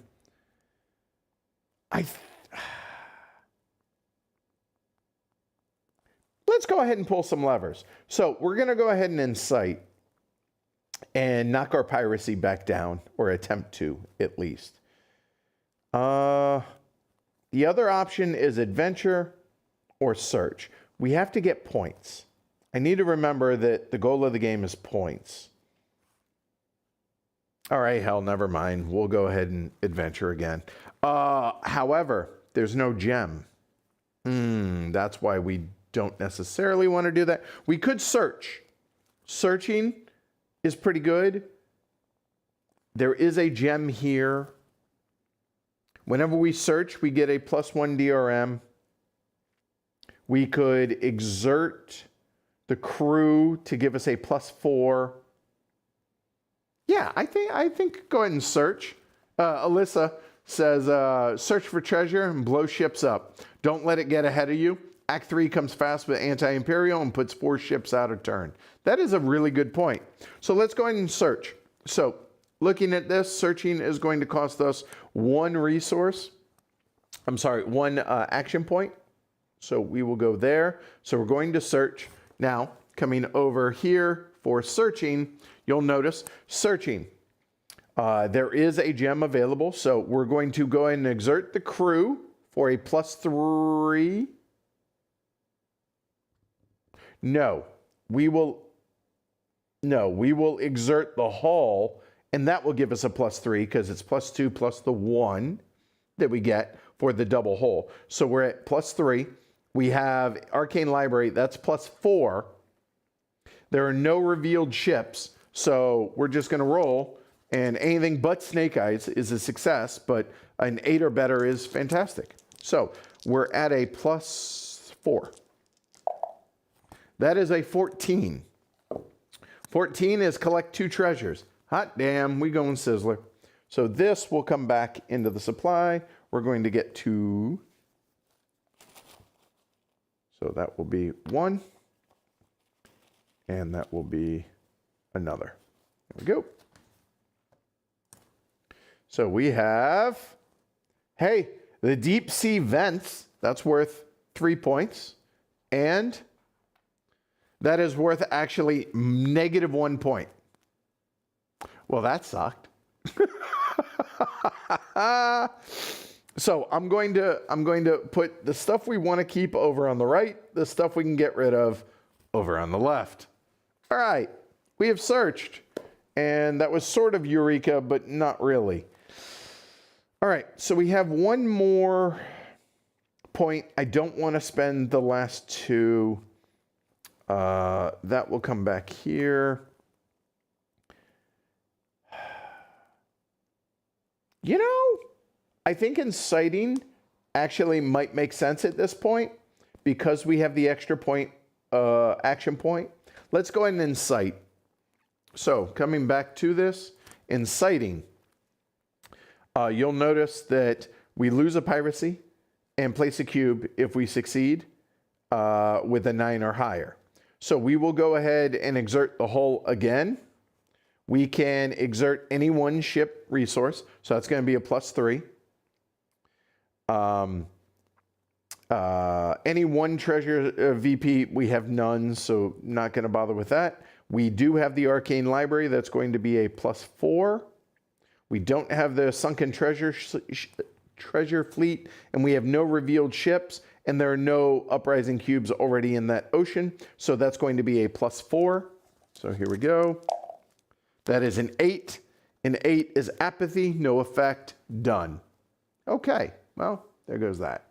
Let's go ahead and pull some levers. So we're going to go ahead and Insight and knock our piracy back down, or attempt to, at least. The other option is adventure or search. We have to get points. I need to remember that the goal of the game is points. All right, hell, never mind. We'll go ahead and adventure again. However, there's no gem. That's why we don't necessarily want to do that. We could search. Searching is pretty good. There is a gem here. Whenever we search, we get a +1 DRM. We could exert the crew to give us a +4. Yeah, I think go ahead and search. Alyssa says, search for treasure and blow ships up. Don't let it get ahead of you. Act 3 comes fast with anti-imperial and puts 4 ships out of turn. That is a really good point. So let's go ahead and search. So looking at this, searching is going to cost us 1 resource. I'm sorry, 1 action point. So we will go there. So we're going to search. Now, coming over here for searching, you'll notice searching. There is a gem available, so we're going to go ahead and exert the crew for a +3. No, we will exert the hull, and that will give us a +3 because it's +2 plus the 1 that we get for the double hull. So we're at +3. We have Arcane Library, that's +4. There are no revealed ships, so we're just going to roll, and anything but Snake Eyes is a success, but an 8 or better is fantastic. So we're at a +4. That is a 14. 14 is collect 2 treasures. Hot damn, we going Sizzler. So this will come back into the supply. We're going to get 2. So that will be 1. And that will be another. There we go. So we have, hey, the deep sea vents. That's worth 3 points. And that is worth actually -1 point. Well, that sucked. So I'm going to put the stuff we want to keep over on the right, the stuff we can get rid of over on the left. All right, we have searched, and that was sort of Eureka, but not really. All right, so we have 1 more point. I don't want to spend the last 2. That will come back here. You know, I think inciting actually might make sense at this point because we have the extra point, action point. Let's go ahead and incite. So coming back to this, inciting. You'll notice that we lose a piracy and place a cube if we succeed with a 9 or higher. So we will go ahead and exert the hull again. We can exert any 1 ship resource. So that's going to be a +3. Any 1 treasure VP, we have none, so not going to bother with that. We do have the Arcane Library. That's going to be a +4. We don't have the Sunken Treasure Fleet, and we have no revealed ships, and there are no Uprising cubes already in that ocean, so that's going to be a +4. So here we go. That is an 8. An 8 is apathy, no effect, done. Okay, well, there goes that.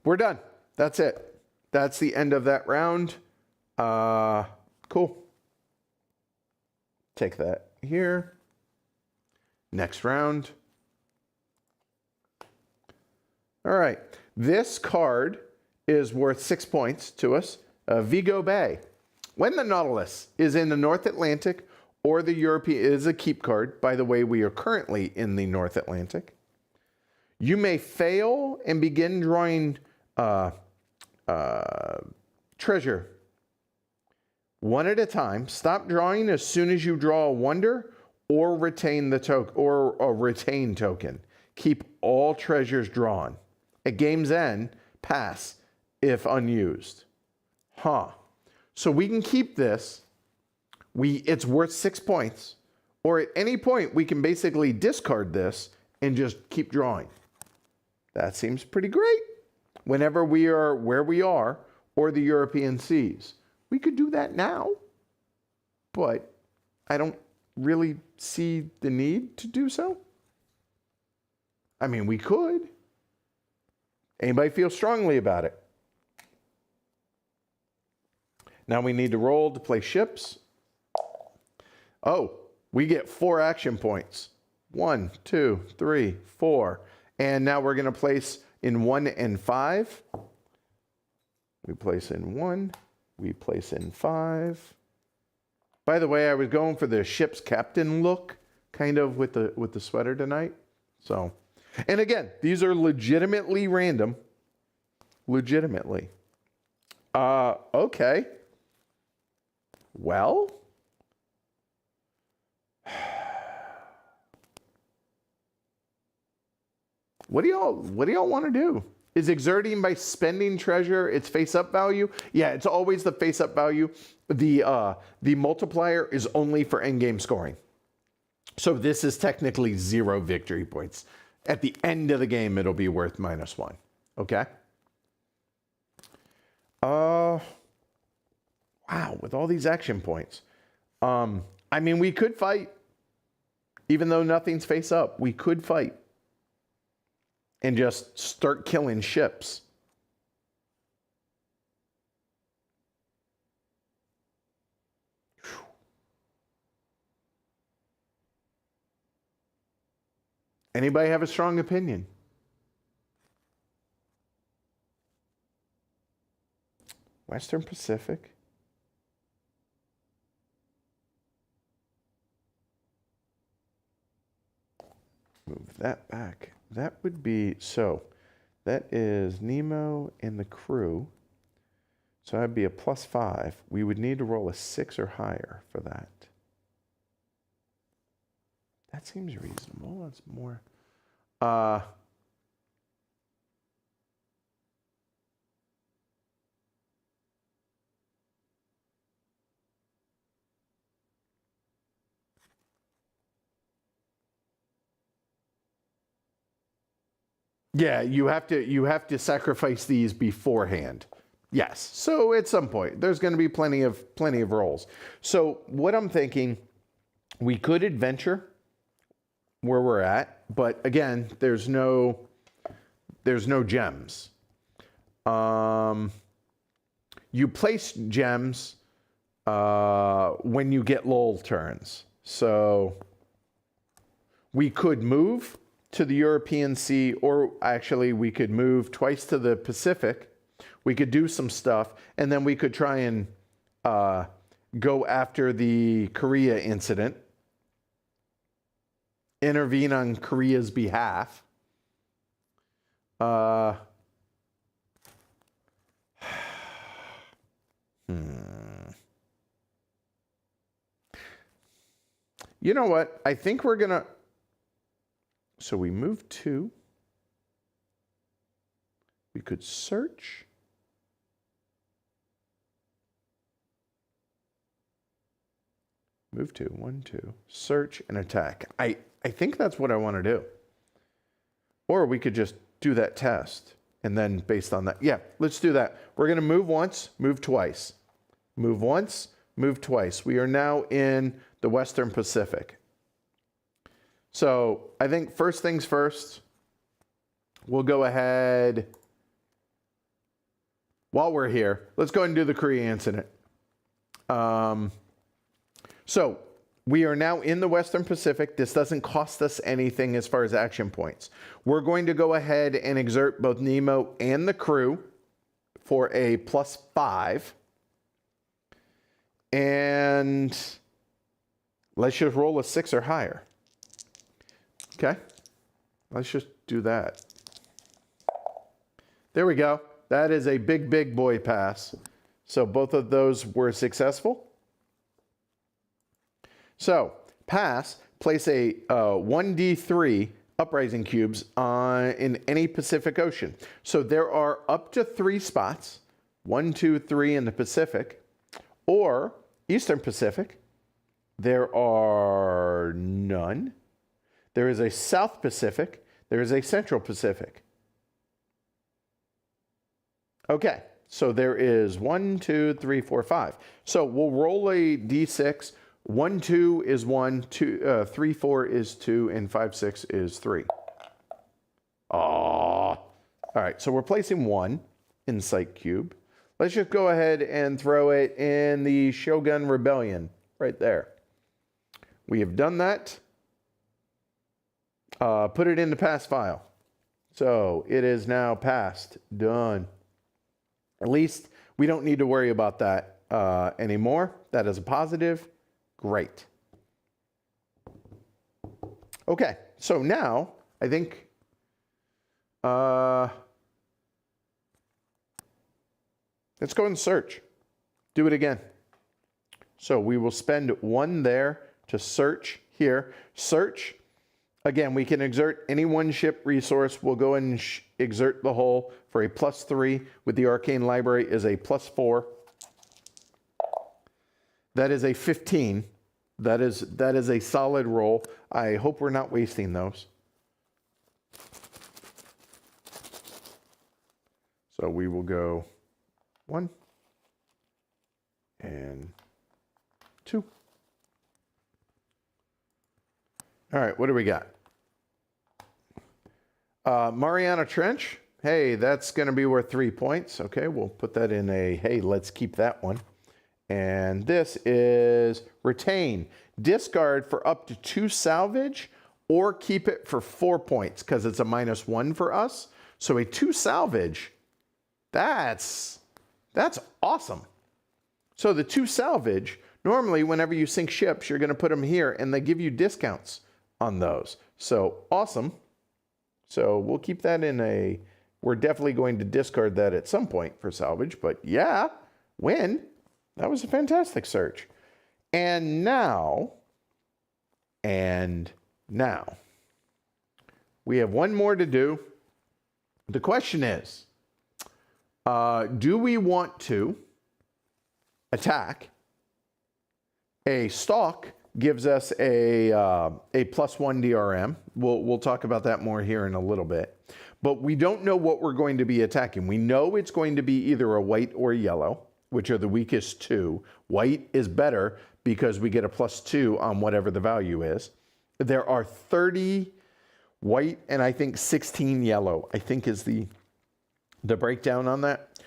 We're done. That's it. That's the end of that round. Cool. Take that here. Next round. All right. This card is worth 6 points to us. Vigo Bay. When the Nautilus is in the North Atlantic or the European, it is a keep card. By the way, we are currently in the North Atlantic. You may fail and begin drawing treasure one at a time. Stop drawing as soon as you draw a wonder or retain the token or a retain token. Keep all treasures drawn. At game's end, pass if unused. So we can keep this. It's worth 6 points. Or at any point, we can basically discard this and just keep drawing. That seems pretty great. Whenever we are where we are, or the European seas. We could do that now, but I don't really see the need to do so. I mean, we could. Anybody feel strongly about it? Now we need to roll to play ships. Oh, we get 4 action points. 1, 2, 3, 4. And now we're going to place in 1 and 5. We place in 1. We place in 5. By the way, I was going for the ship's captain look, kind of with the sweater tonight. So, and again, these are legitimately random. Legitimately. Okay. Well. What do y'all want to do? Is exerting by spending treasure its face-up value? Yeah, it's always the face-up value. The multiplier is only for endgame scoring. So this is technically 0 victory points. At the end of the game, it'll be worth -1. Okay? Wow, with all these action points. I mean, we could fight. Even though nothing's face-up, we could fight. And just start killing ships. Anybody have a strong opinion? Western Pacific. Move that back. That would be, so that is Nemo and the crew. So that'd be a +5. We would need to roll a 6 or higher for that. That seems reasonable. That's more. Yeah, you have to sacrifice these beforehand. Yes. So at some point, there's going to be plenty of rolls. So what I'm thinking, we could adventure where we're at, but again, there's no gems. You place gems when you get lull turns. So we could move to the European Sea, or actually we could move twice to the Pacific. We could do some stuff, and then we could try and go after the Korea incident, intervene on Korea's behalf. You know what? I think we're going to... So we move 2. We could search. Move 2, 1, 2. Search and attack. I think that's what I want to do. Or we could just do that test. And then based on that, yeah, let's do that. We're going to move once, move twice. Move once, move twice. We are now in the Western Pacific. So I think first things first, we'll go ahead, while we're here, let's go ahead and do the Korea incident. So we are now in the Western Pacific. This doesn't cost us anything as far as action points. We're going to go ahead and exert both Nemo and the crew for a +5. And let's just roll a 6 or higher. Okay, let's just do that. There we go. That is a big, big boy pass. So both of those were successful. So pass, place a 1d3 uprising cubes in any Pacific Ocean. So there are up to 3 spots, 1, 2, 3 in the Pacific, or Eastern Pacific. There are none. There is a South Pacific. There is a Central Pacific. Okay, so there is 1, 2, 3, 4, 5. So we'll roll a d6. 1, 2 is 1, 2, 3, 4 is 2, and 5, 6 is 3. Oh. All right, so we're placing 1 insight cube. Let's just go ahead and throw it in the Shogun Rebellion right there. We have done that. Put it in the pass file. So it is now passed. Done. At least we don't need to worry about that anymore. That is a positive. Great. Okay, so now I think let's go and search. Do it again. So we will spend 1 there to search here. Search. Again, we can exert any one ship resource. We'll go and exert the whole for a +3 with the Arcane Library is a +4. That is a 15. That is a solid roll. I hope we're not wasting those. So we will go 1 and 2. All right, what do we got? Mariana Trench. Hey, that's going to be worth 3 points. Okay, we'll put that in a, hey, let's keep that one. And this is retain. Discard for up to 2 salvage or keep it for 4 points because it's a -1 for us. So a 2 salvage, that's awesome. So the 2 salvage, normally whenever you sink ships, you're going to put them here and they give you discounts on those. So awesome. So we'll keep that in a, we're definitely going to discard that at some point for salvage, but yeah, win. That was a fantastic search. And now, we have one more to do. The question is, do we want to attack? A stalk gives us a +1 DRM. We'll talk about that more here in a little bit. But we don't know what we're going to be attacking. We know it's going to be either a white or yellow, which are the weakest 2. White is better because we get a +2 on whatever the value is. There are 30 white and I think 16 yellow, I think is the breakdown on that.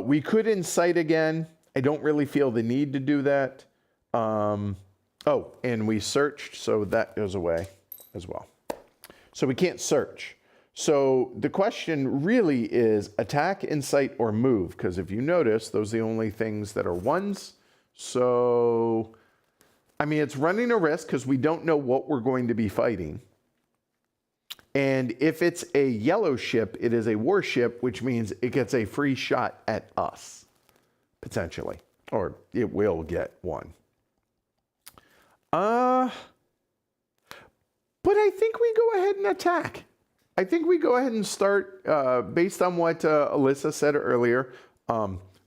We could incite again. I don't really feel the need to do that. Oh, and we searched, so that goes away as well. So we can't search. So the question really is attack, incite, or move, because if you notice, those are the only things that are 1s. So, I mean, it's running a risk because we don't know what we're going to be fighting. And if it's a yellow ship, it is a warship, which means it gets a free shot at us, potentially. Or it will get one. But I think we go ahead and attack. I think we go ahead and start, based on what Alyssa said earlier,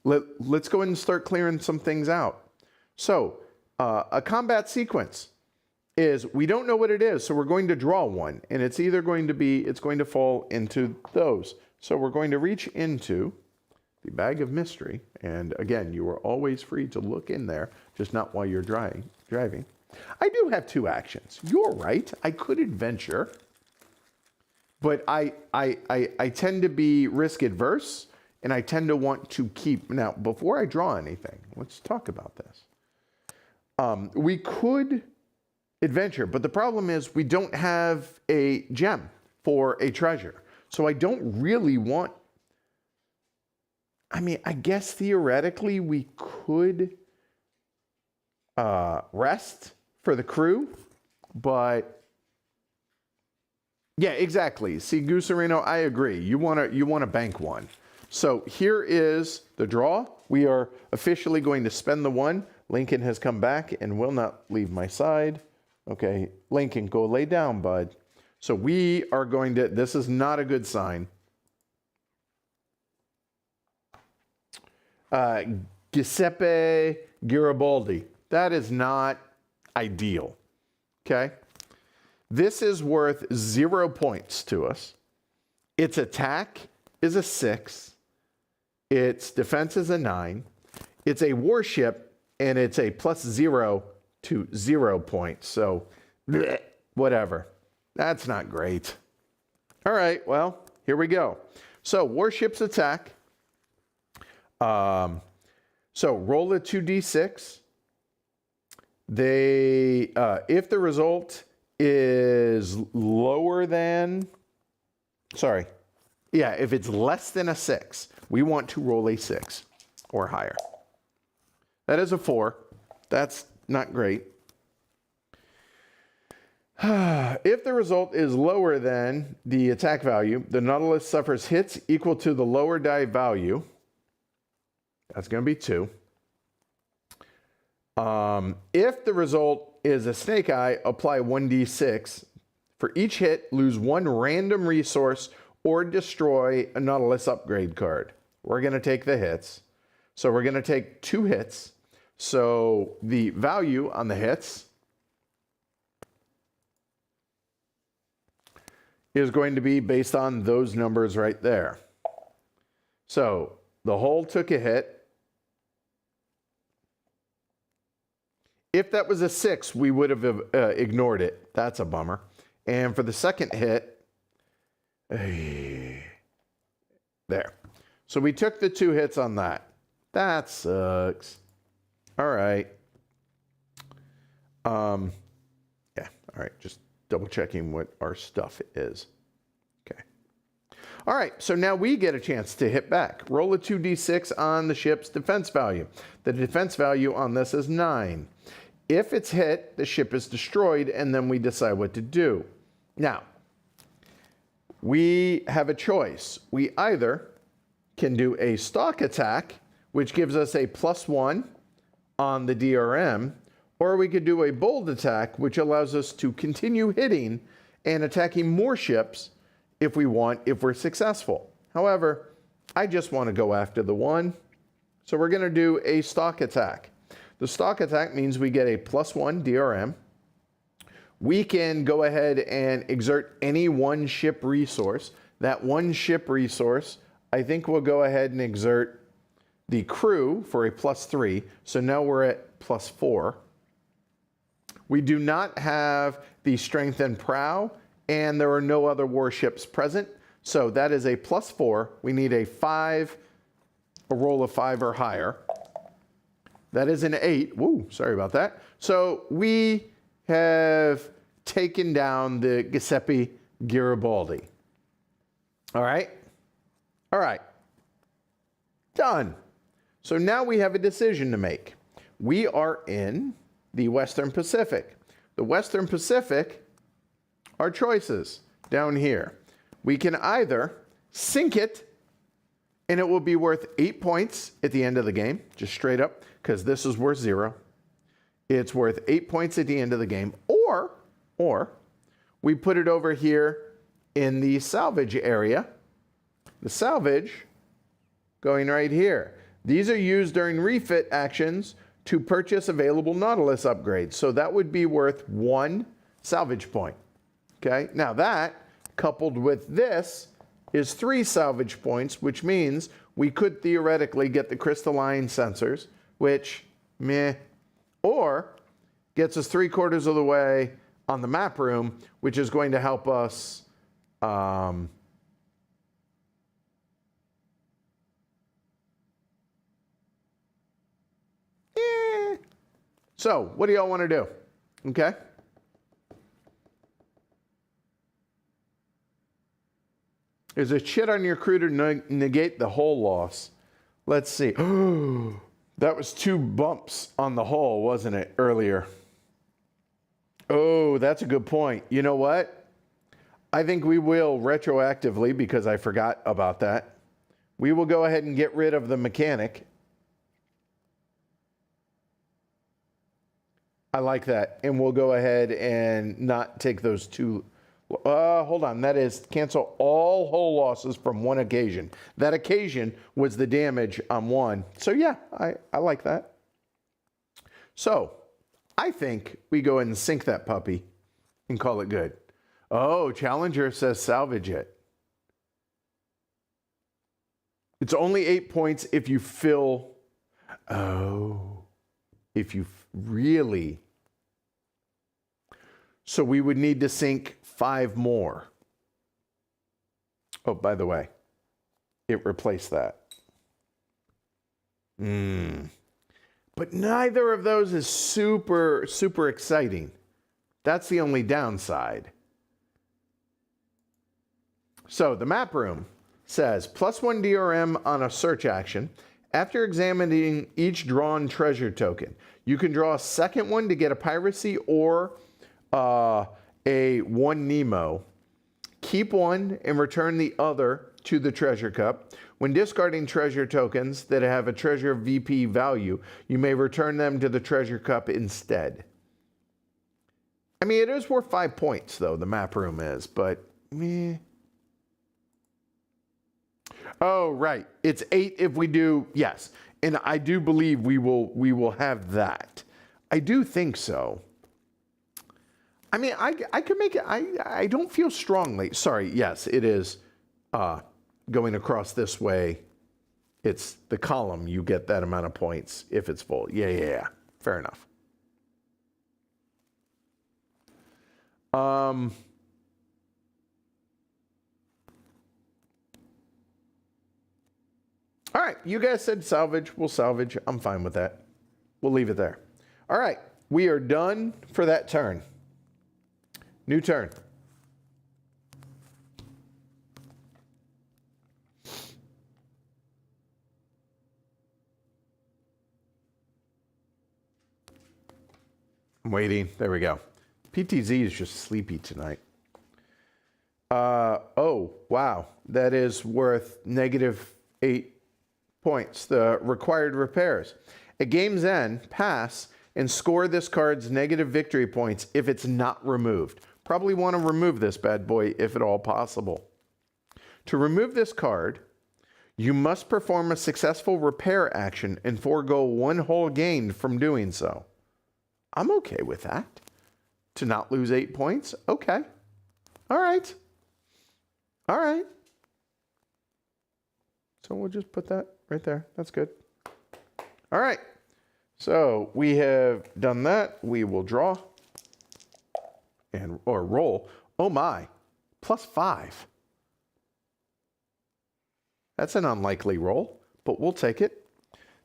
let's go ahead and start clearing some things out. So, a combat sequence is, we don't know what it is, so we're going to draw one. And it's either going to be, it's going to fall into those. So we're going to reach into the bag of mystery. And again, you are always free to look in there, just not while you're driving. I do have 2 actions. You're right. I could adventure. But I tend to be risk adverse, and I tend to want to keep. Now, before I draw anything, let's talk about this. We could adventure, but the problem is we don't have a gem for a treasure. So I don't really want. I mean, I guess theoretically we could rest for the crew, but yeah, exactly. See, Gooserino, I agree. You want to bank one. So here is the draw. We are officially going to spend the one. Lincoln has come back and will not leave my side. Okay, Lincoln, go lay down, bud. So we are going to, this is not a good sign. Giuseppe Garibaldi. That is not ideal. Okay? This is worth 0 points to us. Its attack is a 6. Its defense is a 9. It's a warship, and it's a +0 to 0 points. So, bleh, whatever. That's not great. All right, well, here we go. So, warships attack. So roll a 2d6. They, if the result is lower than, if it's less than a 6, we want to roll a 6 or higher. That is a 4. That's not great. If the result is lower than the attack value, the Nautilus suffers hits equal to the lower die value. That's going to be 2. If the result is a snake eye, apply 1d6. For each hit, lose 1 random resource or destroy a Nautilus upgrade card. We're going to take the hits. So we're going to take 2 hits. So the value on the hits is going to be based on those numbers right there. So the hull took a hit. If that was a 6, we would have ignored it. That's a bummer. And for the second hit, there. So we took the 2 hits on that. That sucks. All right. Yeah, all right. Just double checking what our stuff is. Okay. All right, so now we get a chance to hit back. Roll a 2d6 on the ship's defense value. The defense value on this is 9. If it's hit, the ship is destroyed, and then we decide what to do. Now, we have a choice. We either can do a stalk attack, which gives us a +1 on the DRM, or we could do a bold attack, which allows us to continue hitting and attacking more ships if we want, if we're successful. However, I just want to go after the 1, so we're going to do a stalk attack. The stalk attack means we get a +1 DRM. We can go ahead and exert any 1 ship resource. That 1 ship resource, I think we'll go ahead and exert the crew for a +3. So now we're at +4. We do not have the strength and prow, and there are no other warships present. So that is a +4. We need a roll of 5 or higher. That is an 8. Woo, sorry about that. So we have taken down the Giuseppe Garibaldi. All right? All right. Done. So now we have a decision to make. We are in the Western Pacific. The Western Pacific are choices down here. We can either sink it, and it will be worth 8 points at the end of the game, just straight up, because this is worth 0. It's worth 8 points at the end of the game. Or we put it over here in the salvage area. The salvage going right here. These are used during refit actions to purchase available Nautilus upgrades. So that would be worth 1 salvage point. Okay, now that coupled with this is 3 salvage points, which means we could theoretically get the crystalline sensors, which, meh, or gets us 3/4 of the way on the map room, which is going to help us So, what do y'all want to do? Okay? There's a chit on your crew to negate the whole loss. Let's see. That was 2 bumps on the hull, wasn't it, earlier? Oh, that's a good point. You know what? I think we will retroactively, because I forgot about that. We will go ahead and get rid of the mechanic. I like that. And we'll go ahead and not take those 2. Hold on. That is cancel all hull losses from 1 occasion. That occasion was the damage on 1. So yeah, I like that. So I think we go ahead and sink that puppy and call it good. Oh, Challenger says salvage it. It's only 8 points if you fill. Oh, if you really. So we would need to sink 5 more. Oh, by the way, it replaced that. But neither of those is super, super exciting. That's the only downside. So the map room says +1 DRM on a search action. After examining each drawn treasure token, you can draw a second one to get a piracy or a 1 Nemo. Keep one and return the other to the treasure cup. When discarding treasure tokens that have a treasure VP value, you may return them to the treasure cup instead. I mean, it is worth 5 points, though, the map room is, but meh. Oh, right. It's 8 if we do, yes. And I do believe we will have that. I do think so. I mean, I could make it, I don't feel strongly. Sorry, yes, it is going across this way. It's the column, you get that amount of points if it's full. Yeah. Fair enough. All right, you guys said salvage. We'll salvage. I'm fine with that. We'll leave it there. All right, we are done for that turn. New turn. I'm waiting. There we go. PTZ is just sleepy tonight. Oh, wow. That is worth -8 points. The required repairs. At game's end, pass and score this card's negative victory points if it's not removed. Probably want to remove this bad boy if at all possible. To remove this card, you must perform a successful repair action and forego 1 hull gained from doing so. I'm okay with that. To not lose 8 points? Okay. All right. All right. So we'll just put that right there. That's good. All right. So we have done that. We will draw or roll. Oh my, +5. That's an unlikely roll, but we'll take it.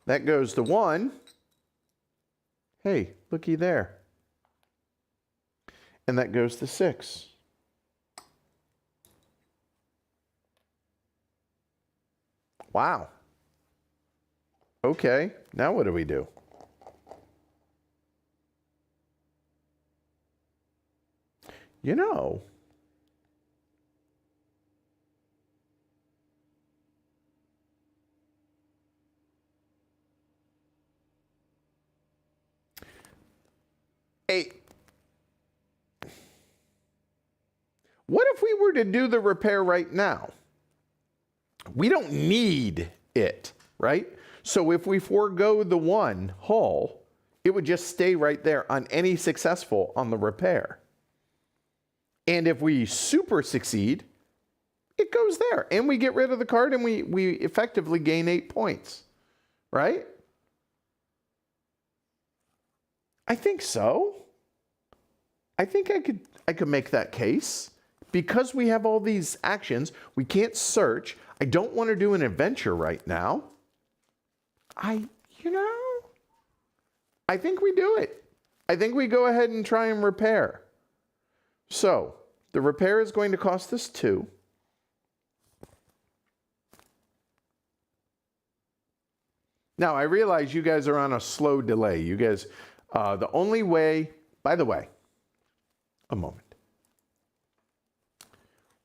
That goes to 1. Hey, looky there. And that goes to 6. Wow. Okay, now what do we do? You know, what if we were to do the repair right now? We don't need it, right? So if we forego the 1 hull, it would just stay right there on any successful on the repair. And if we super succeed, it goes there. And we get rid of the card and we effectively gain 8 points, right? I think so. I think I could make that case. Because we have all these actions, we can't search. I don't want to do an adventure right now. I think we do it. I think we go ahead and try and repair. So, the repair is going to cost us 2. Now, I realize you guys are on a slow delay. You guys, the only way, by the way, a moment.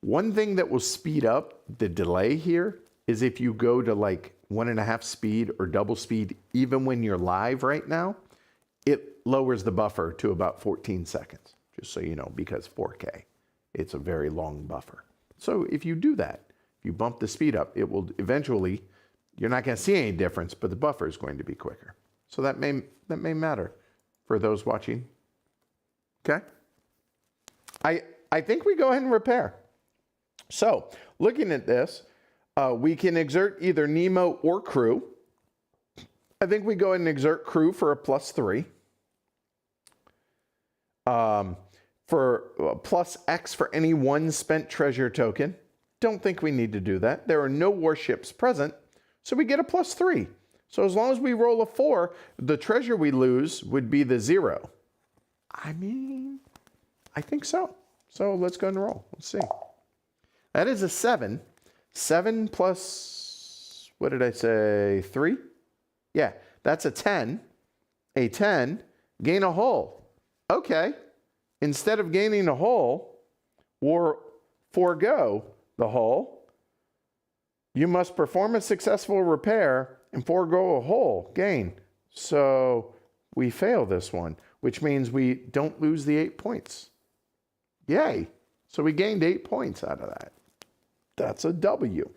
One thing that will speed up the delay here is if you go to like 1.5 speed or double speed, even when you're live right now, it lowers the buffer to about 14 seconds, just so you know, because 4K, it's a very long buffer. So if you do that, if you bump the speed up, it will eventually, you're not going to see any difference, but the buffer is going to be quicker. So that may matter for those watching. Okay? I think we go ahead and repair. So looking at this, we can exert either Nemo or crew. I think we go ahead and exert crew for a +3. For plus X for any one spent treasure token. Don't think we need to do that. There are no warships present, so we get a +3. So as long as we roll a 4, the treasure we lose would be the 0. I mean, I think so. So let's go and roll. Let's see. That is a 7. 7 plus, what did I say, 3? Yeah, that's a 10. A 10, gain a hull. Okay. Instead of gaining a hull or forego the hull, you must perform a successful repair and forego a hull gain. So we fail this one, which means we don't lose the 8 points. Yay. So we gained 8 points out of that. That's a W.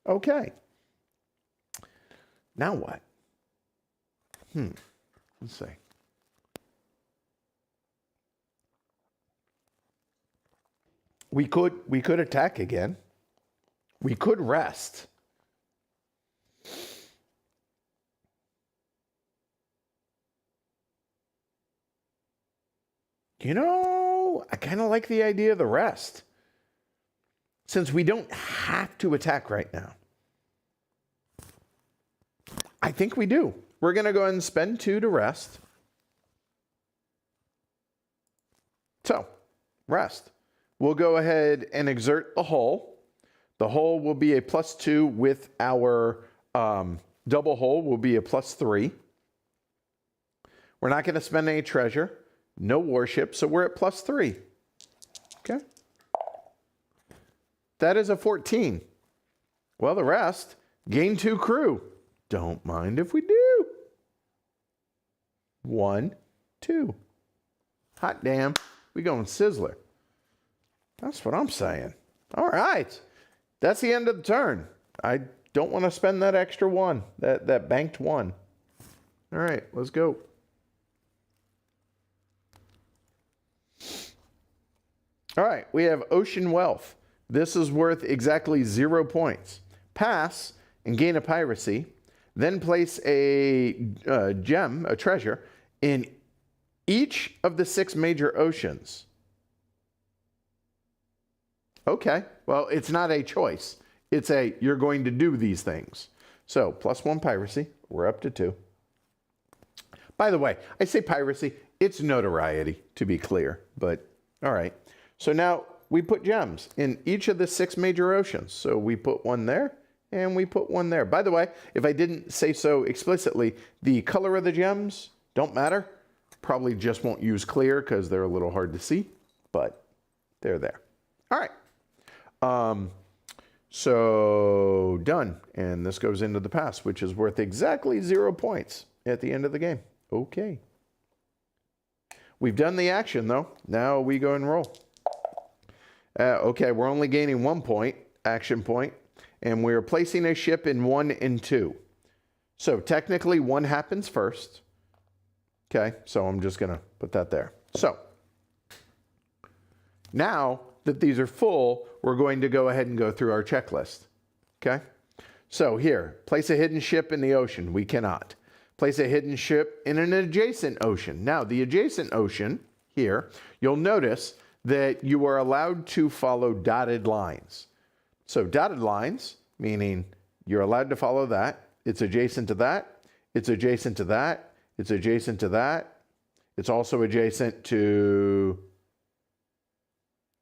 Okay. Now what? Let's see. We could attack again. We could rest. You know, I kind of like the idea of the rest. Since we don't have to attack right now. I think we do. We're going to go ahead and spend 2 to rest. So, rest. We'll go ahead and exert the hull. The hull will be a +2 with our double hull will be a +3. We're not going to spend any treasure. No warship, so we're at +3. Okay. That is a 14. Well, the rest, gain 2 crew. Don't mind if we do. 1, 2. Hot damn. We going Sizzler. That's what I'm saying. All right. That's the end of the turn. I don't want to spend that extra 1, that banked 1. All right, let's go. All right, we have Ocean Wealth. This is worth exactly 0 points. Pass and gain a piracy. Then place a gem, a treasure, in each of the 6 major oceans. Okay, well, it's not a choice. It's a, you're going to do these things. So, +1 piracy. We're up to 2. By the way, I say piracy. It's notoriety, to be clear. But, all right. So now we put gems in each of the 6 major oceans. So we put 1 there, and we put 1 there. By the way, if I didn't say so explicitly, the color of the gems don't matter. Probably just won't use clear because they're a little hard to see. But they're there. All right. So done. And this goes into the pass, which is worth exactly 0 points at the end of the game. Okay. We've done the action, though. Now we go and roll. Okay, we're only gaining 1 point, action point, and we're placing a ship in 1 and 2. So technically 1 happens first. Okay, so I'm just going to put that there. So now that these are full, we're going to go ahead and go through our checklist. Okay, so here, place a hidden ship in the ocean. We cannot. Place a hidden ship in an adjacent ocean. Now, the adjacent ocean here, you'll notice that you are allowed to follow dotted lines. So dotted lines, meaning you're allowed to follow that. It's adjacent to that. It's adjacent to that. It's adjacent to that. It's also adjacent to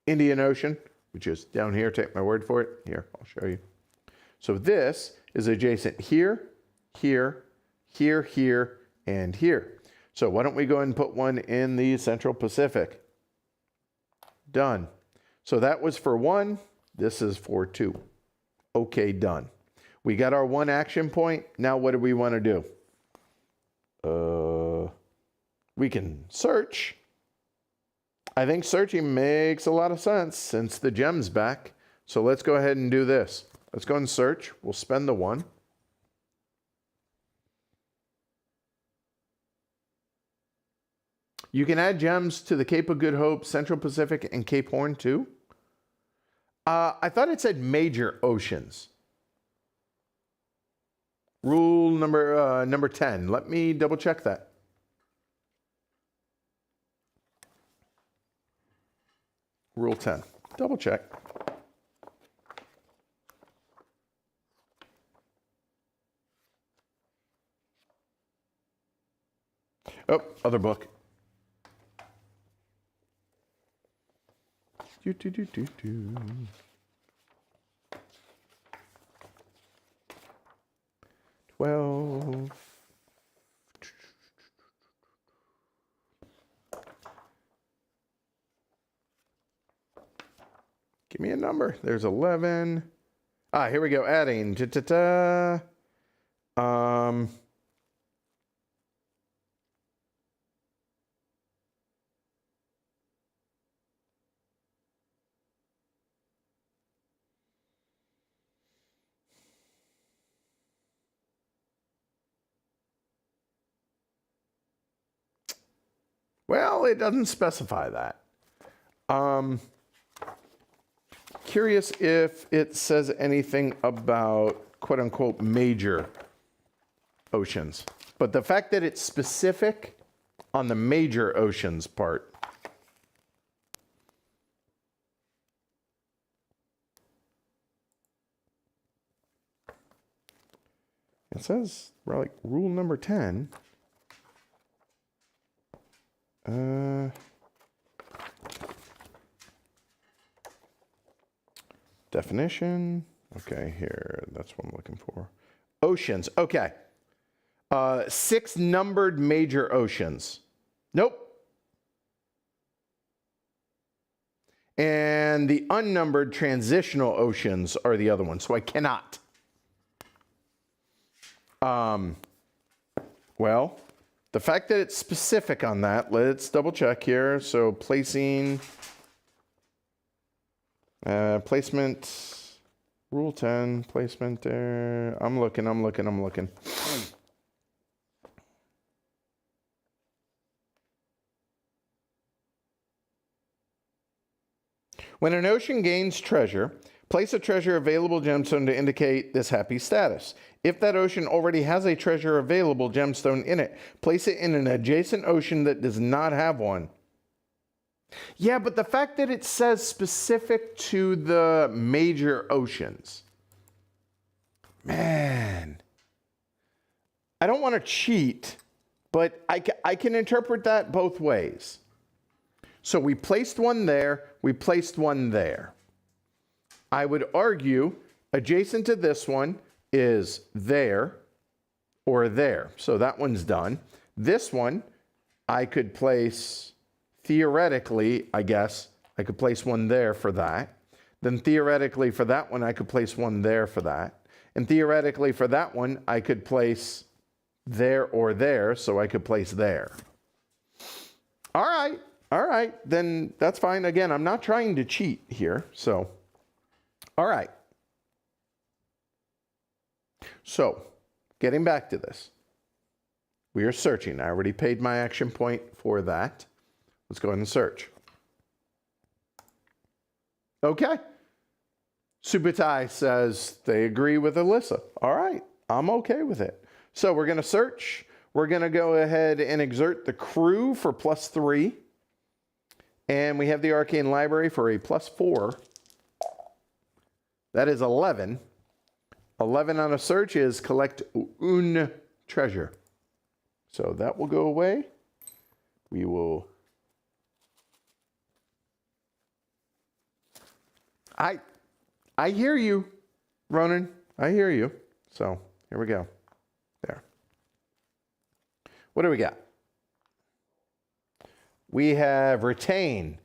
Indian Ocean, which is down here. Take my word for it. Here, I'll show you. So this is adjacent here, here, here, here, and here. So why don't we go ahead and put one in the Central Pacific? Done. So that was for 1. This is for 2. Okay, done. We got our 1 action point. Now what do we want to do? We can search. I think searching makes a lot of sense since the gem's back. So let's go ahead and do this. Let's go and search. We'll spend the 1. You can add gems to the Cape of Good Hope, Central Pacific, and Cape Horn too. I thought it said major oceans. Rule number 10. Let me double check that. Rule 10. Double check. Oh, other book. Do, do, do, do, do. Well, give me a number. There's 11. Ah, here we go. Adding. Well, it doesn't specify that. Curious if it says anything about quote unquote major oceans. But the fact that it's specific on the major oceans part. It says, like, rule number 10. Definition. Okay, here, that's what I'm looking for. Oceans. Okay. 6 numbered major oceans. Nope. And the unnumbered transitional oceans are the other ones, so I cannot. Well, the fact that it's specific on that, let's double check here. So placing, placement, rule 10, placement there. I'm looking. When an ocean gains treasure, place a treasure available gemstone to indicate this happy status. If that ocean already has a treasure available gemstone in it, place it in an adjacent ocean that does not have one. Yeah, but the fact that it says specific to the major oceans. Man. I don't want to cheat, but I can interpret that both ways. So we placed one there, we placed one there. I would argue adjacent to this one is there or there. So that one's done. This one, I could place, theoretically, I guess, I could place one there for that. Then theoretically for that one, I could place one there for that. And theoretically for that one, I could place there or there, so I could place there. All right, then that's fine. Again, I'm not trying to cheat here, so. All right. So, getting back to this. We are searching. I already paid my action point for that. Let's go ahead and search. Okay. Subutai says they agree with Alyssa. All right. I'm okay with it. So we're going to search. We're going to go ahead and exert the crew for +3. And we have the arcane library for a +4. That is 11. 11 on a search is collect un treasure. So that will go away. We will. I hear you, Ronan. I hear you. So here we go. There. What do we got? We have retain.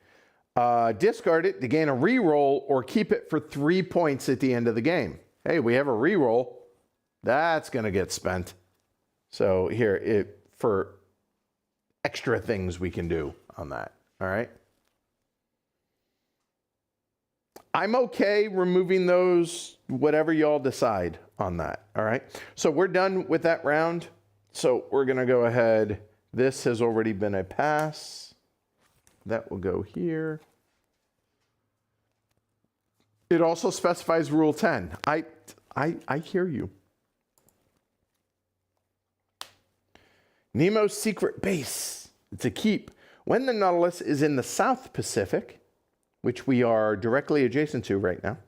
Discard it to gain a reroll or keep it for 3 points at the end of the game. Hey, we have a reroll. That's going to get spent. So here, for extra things we can do on that. All right. I'm okay removing those, whatever y'all decide on that. All right. So we're done with that round. So we're going to go ahead. This has already been a pass. That will go here. It also specifies Rule 10. I hear you. Nemo's secret base. It's a keep. When the Nautilus is in the South Pacific, which we are directly adjacent to right now,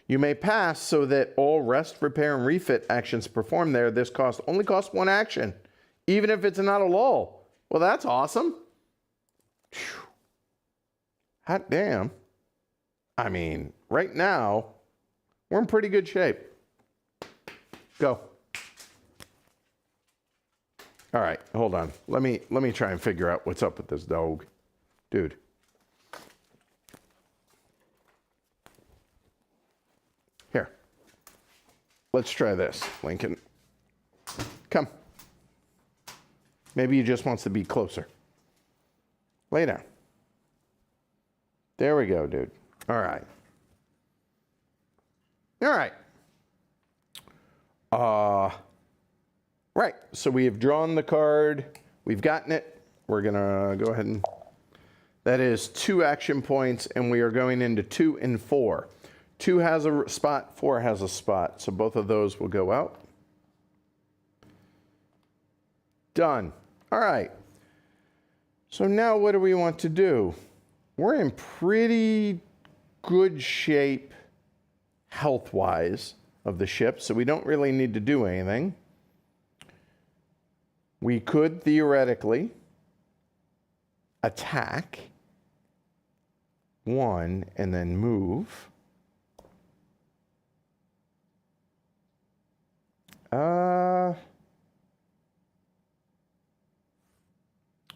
you may pass so that all rest, repair, and refit actions performed there. This only costs 1 action, even if it's not a lull. Well, that's awesome. Whew. Hot damn. I mean, right now, we're in pretty good shape. Go. All right, hold on. Let me try and figure out what's up with this dog. Dude. Here. Let's try this, Lincoln. Come. Maybe he just wants to be closer. Lay down. There we go, dude. All right. All right. Right, so we have drawn the card. We've gotten it. We're going to go ahead and... That is 2 action points, and we are going into 2 and 4. 2 has a spot, 4 has a spot. So both of those will go out. Done. All right. So now what do we want to do? We're in pretty good shape health-wise of the ship, so we don't really need to do anything. We could theoretically attack 1 and then move.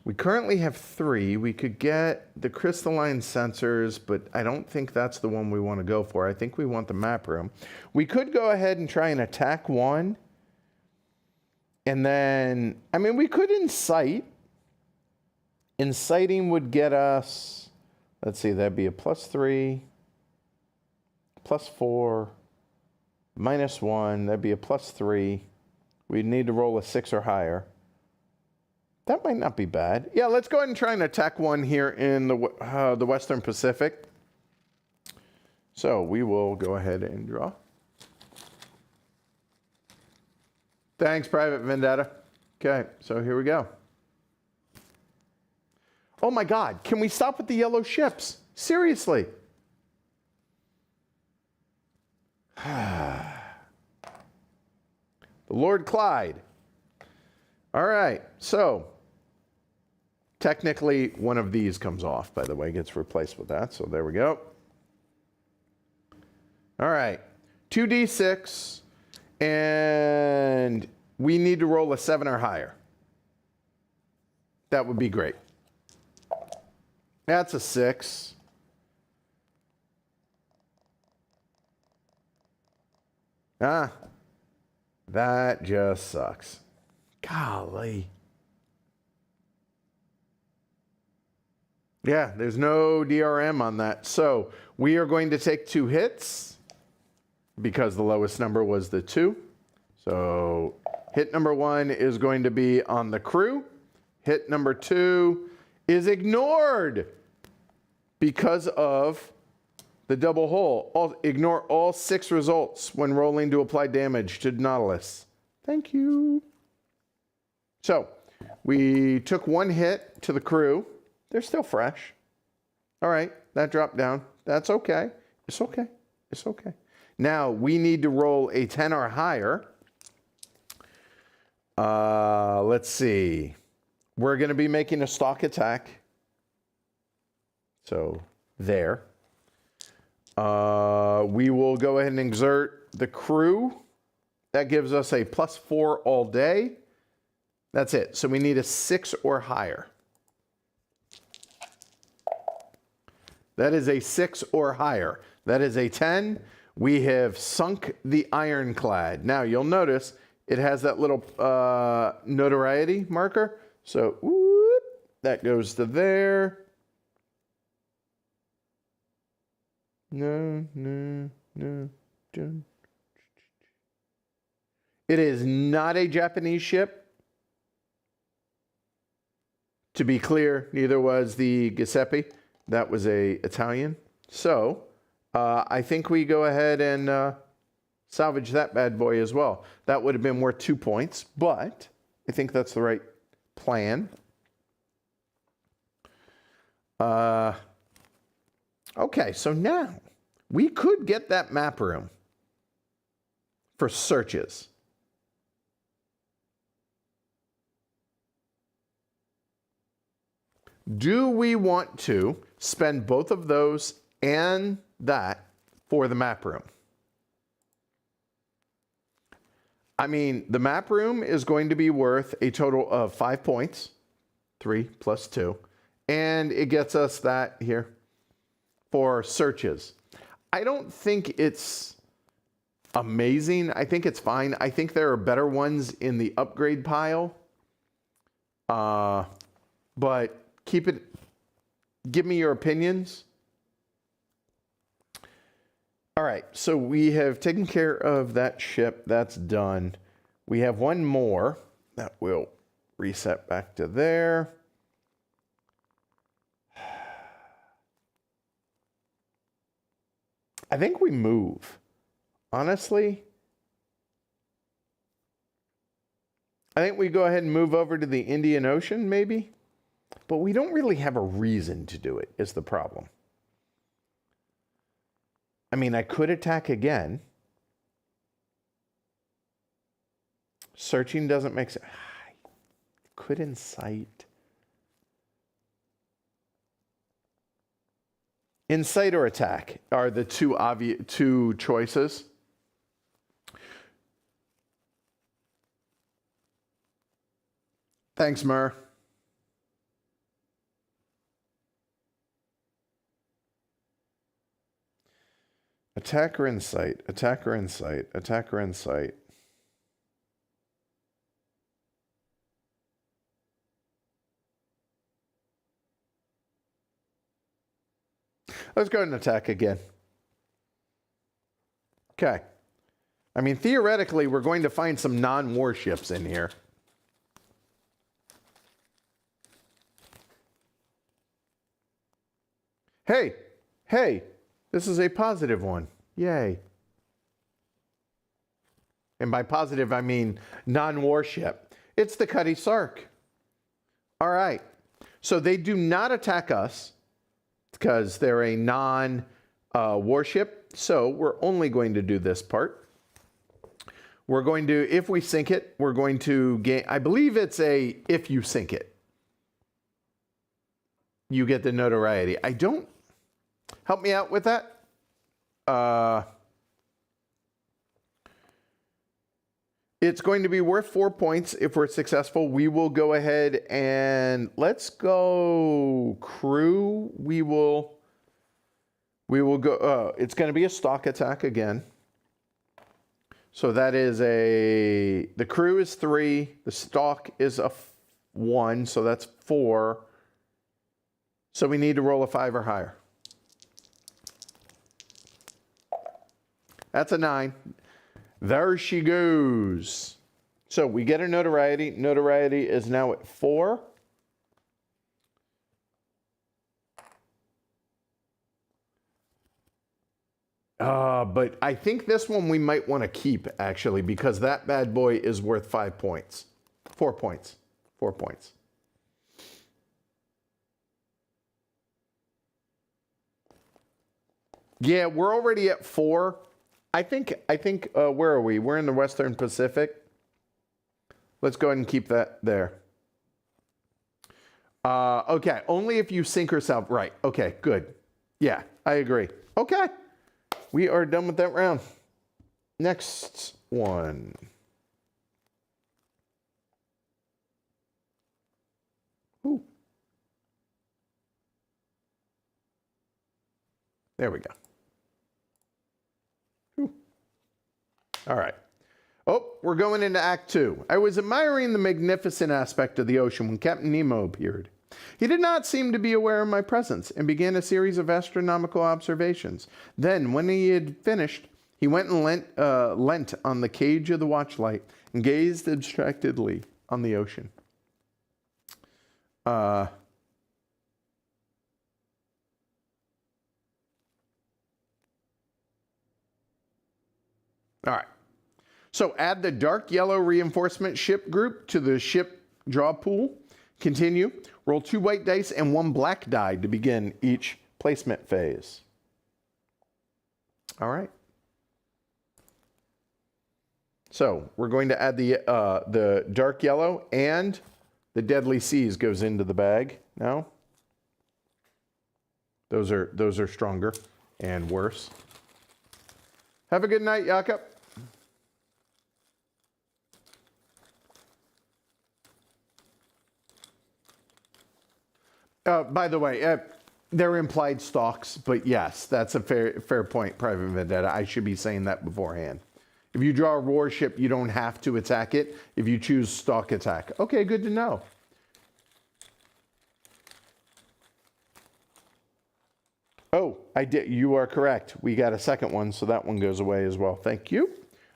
We currently have 3. We could get the crystalline sensors, but I don't think that's the one we want to go for. I think we want the map room. We could go ahead and try and attack 1. And then, I mean, we could incite. Inciting would get us, let's see, that'd be a +3, +4, -1. That'd be a +3. We'd need to roll a 6 or higher. That might not be bad. Yeah, let's go ahead and try and attack 1 here in the Western Pacific. So we will go ahead and draw. Thanks, Private Vendetta. Okay, so here we go. Oh my God, can we stop with the yellow ships? Seriously. The Lord Clyde. All right, so technically one of these comes off, by the way, gets replaced with that. So there we go. All right, 2d6, and we need to roll a 7 or higher. That would be great. That's a 6. That just sucks. Golly. Yeah, there's no DRM on that. So we are going to take 2 hits because the lowest number was the 2. So hit number 1 is going to be on the crew. Hit number 2 is ignored because of the double hole. Ignore all 6 results when rolling to apply damage to Nautilus. Thank you. So we took 1 hit to the crew. They're still fresh. All right, that dropped down. That's okay. It's okay. It's okay. Now we need to roll a 10 or higher. Let's see. We're going to be making a stalk attack. So there. We will go ahead and exert the crew. That gives us a +4 all day. That's it. So we need a 6 or higher. That is a 6 or higher. That is a 10. We have sunk the ironclad. Now you'll notice it has that little notoriety marker. So whoop, that goes to there. No. It is not a Japanese ship. To be clear, neither was the Giuseppe. That was a Italian. So I think we go ahead and salvage that bad boy as well. That would have been worth 2 points, but I think that's the right plan. Okay, so now we could get that map room for searches. Do we want to spend both of those and that for the map room? I mean, the map room is going to be worth a total of 5 points, 3 plus 2, and it gets us that here for searches. I don't think it's amazing. I think it's fine. I think there are better ones in the upgrade pile, but keep it, give me your opinions. All right, so we have taken care of that ship. That's done. We have one more that will reset back to there. I think we move. Honestly, I think we go ahead and move over to the Indian Ocean, maybe. But we don't really have a reason to do it, is the problem. I mean, I could attack again. Searching doesn't make sense. Could incite. Incite or attack are the two choices. Thanks, Mur. Attack or incite, attack or incite, attack or incite. Let's go ahead and attack again. Okay. I mean, theoretically, we're going to find some non-warships in here. Hey, this is a positive one. Yay. And by positive, I mean non-warship. It's the Cutty Sark. All right. So they do not attack us because they're a non-warship. So we're only going to do this part. We're going to, if we sink it, we're going to gain, I believe it's a, if you sink it, you get the notoriety. I don't, help me out with that. It's going to be worth 4 points if we're successful. We will go ahead and let's go crew. We will go, it's going to be a stock attack again. So that is the crew is 3, the stock is a 1, so that's 4. So we need to roll a 5 or higher. That's a 9. There she goes. So we get a notoriety. Notoriety is now at 4. But I think this one we might want to keep, actually, because that bad boy is worth 5 points. 4 points. 4 points. Yeah, we're already at 4. I think, where are we? We're in the Western Pacific. Let's go ahead and keep that there. Okay, only if you sink or salvage. Right, okay, good. Yeah, I agree. Okay, we are done with that round. Next one. There we go. Whew. All right. Oh, we're going into Act 2. I was admiring the magnificent aspect of the ocean when Captain Nemo appeared. He did not seem to be aware of my presence and began a series of astronomical observations. Then, when he had finished, he went and leant on the cage of the watchlight and gazed abstractedly on the ocean. All right. So add the dark yellow reinforcement ship group to the ship draw pool. Continue. Roll 2 white dice and 1 black die to begin each placement phase. All right. So we're going to add the dark yellow, and the Deadly Seas goes into the bag now. Those are stronger and worse. Have a good night, Jakob. By the way, they're implied stalks, but yes, that's a fair point, Private Vendetta. I should be saying that beforehand. If you draw a warship, you don't have to attack it if you choose stalk attack. Okay, good to know. Oh, I did. You are correct. We got a second one, so that one goes away as well. Thank you.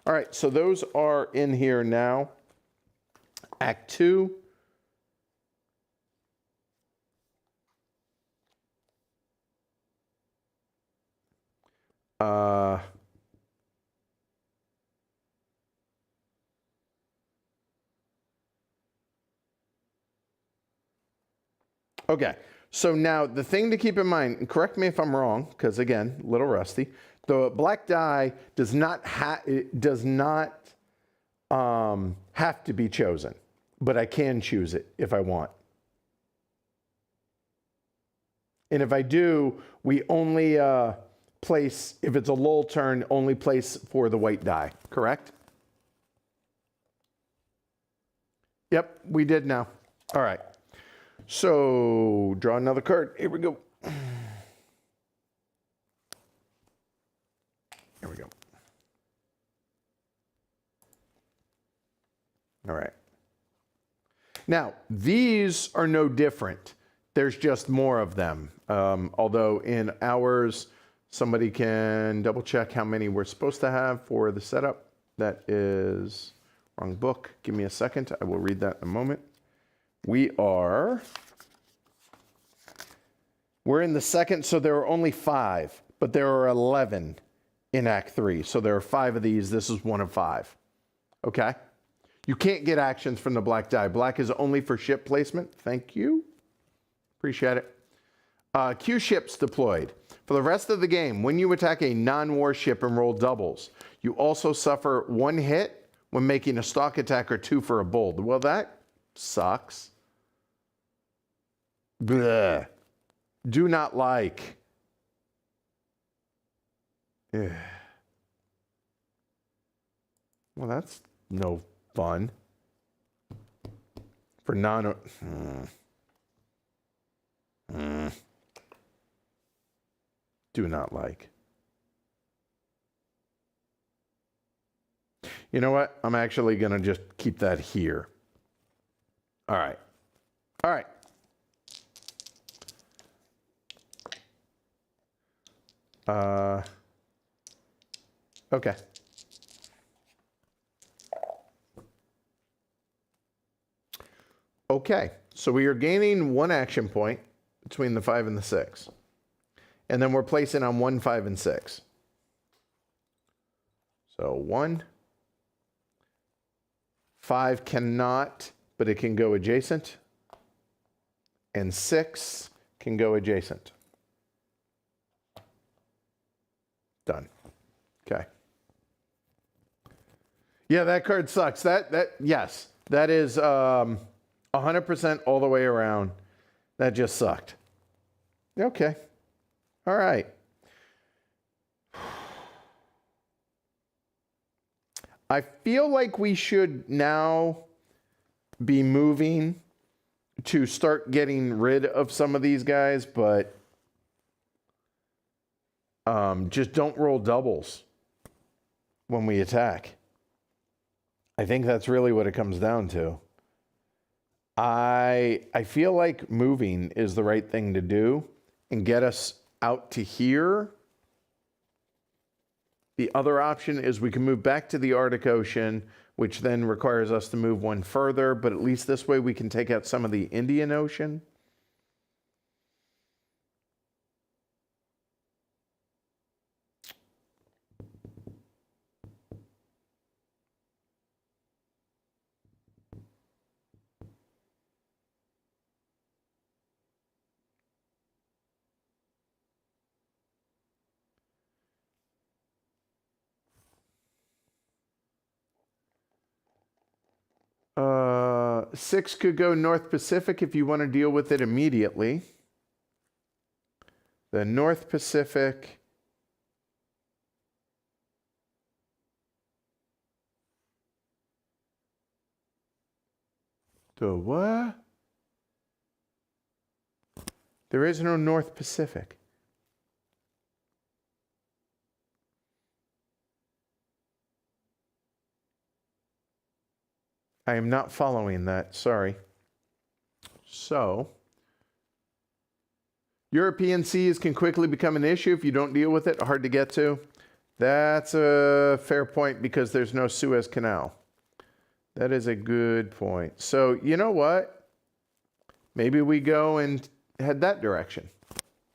All right, so those are in here now. Act 2. Okay, so now the thing to keep in mind, and correct me if I'm wrong, because again, a little rusty, the black die does not have to be chosen, but I can choose it if I want. And if I do, we only place, if it's a lull turn, only place for the white die, correct? Yep, we did now. All right. So, draw another card. Here we go. Here we go. All right. Now, these are no different. There's just more of them. Although in ours, somebody can double check how many we're supposed to have for the setup. That is wrong book. Give me a second. I will read that in a moment. We're in the second, so there are only 5, but there are 11 in Act 3. So there are 5 of these. This is 1 of 5. Okay? You can't get actions from the black die. Black is only for ship placement. Thank you. Appreciate it. Q ships deployed. For the rest of the game, when you attack a non-war ship and roll doubles, you also suffer 1 hit when making a stalk attack or 2 for a bold. Well, that sucks. Bleh. Do not like. Ugh. Well, that's no fun. For non... Do not like. You know what? I'm actually going to just keep that here. All right. All right. Okay. Okay, so we are gaining 1 action point between the 5 and the 6. And then we're placing on 1, 5, and 6. So 1. 5 cannot, but it can go adjacent. And 6 can go adjacent. Done. Okay. Yeah, that card sucks. Yes, that is 100% all the way around. That just sucked. Okay. All right. I feel like we should now be moving to start getting rid of some of these guys, but Just don't roll doubles when we attack. I think that's really what it comes down to. I feel like moving is the right thing to do and get us out to here. The other option is we can move back to the Arctic Ocean, which then requires us to move one further, but at least this way we can take out some of the Indian Ocean. Six could go North Pacific if you want to deal with it immediately. The North Pacific. The what? There is no North Pacific. I am not following that, sorry. So, European seas can quickly become an issue if you don't deal with it, hard to get to. That's a fair point because there's no Suez Canal. That is a good point. So, you know what? Maybe we go and head that direction.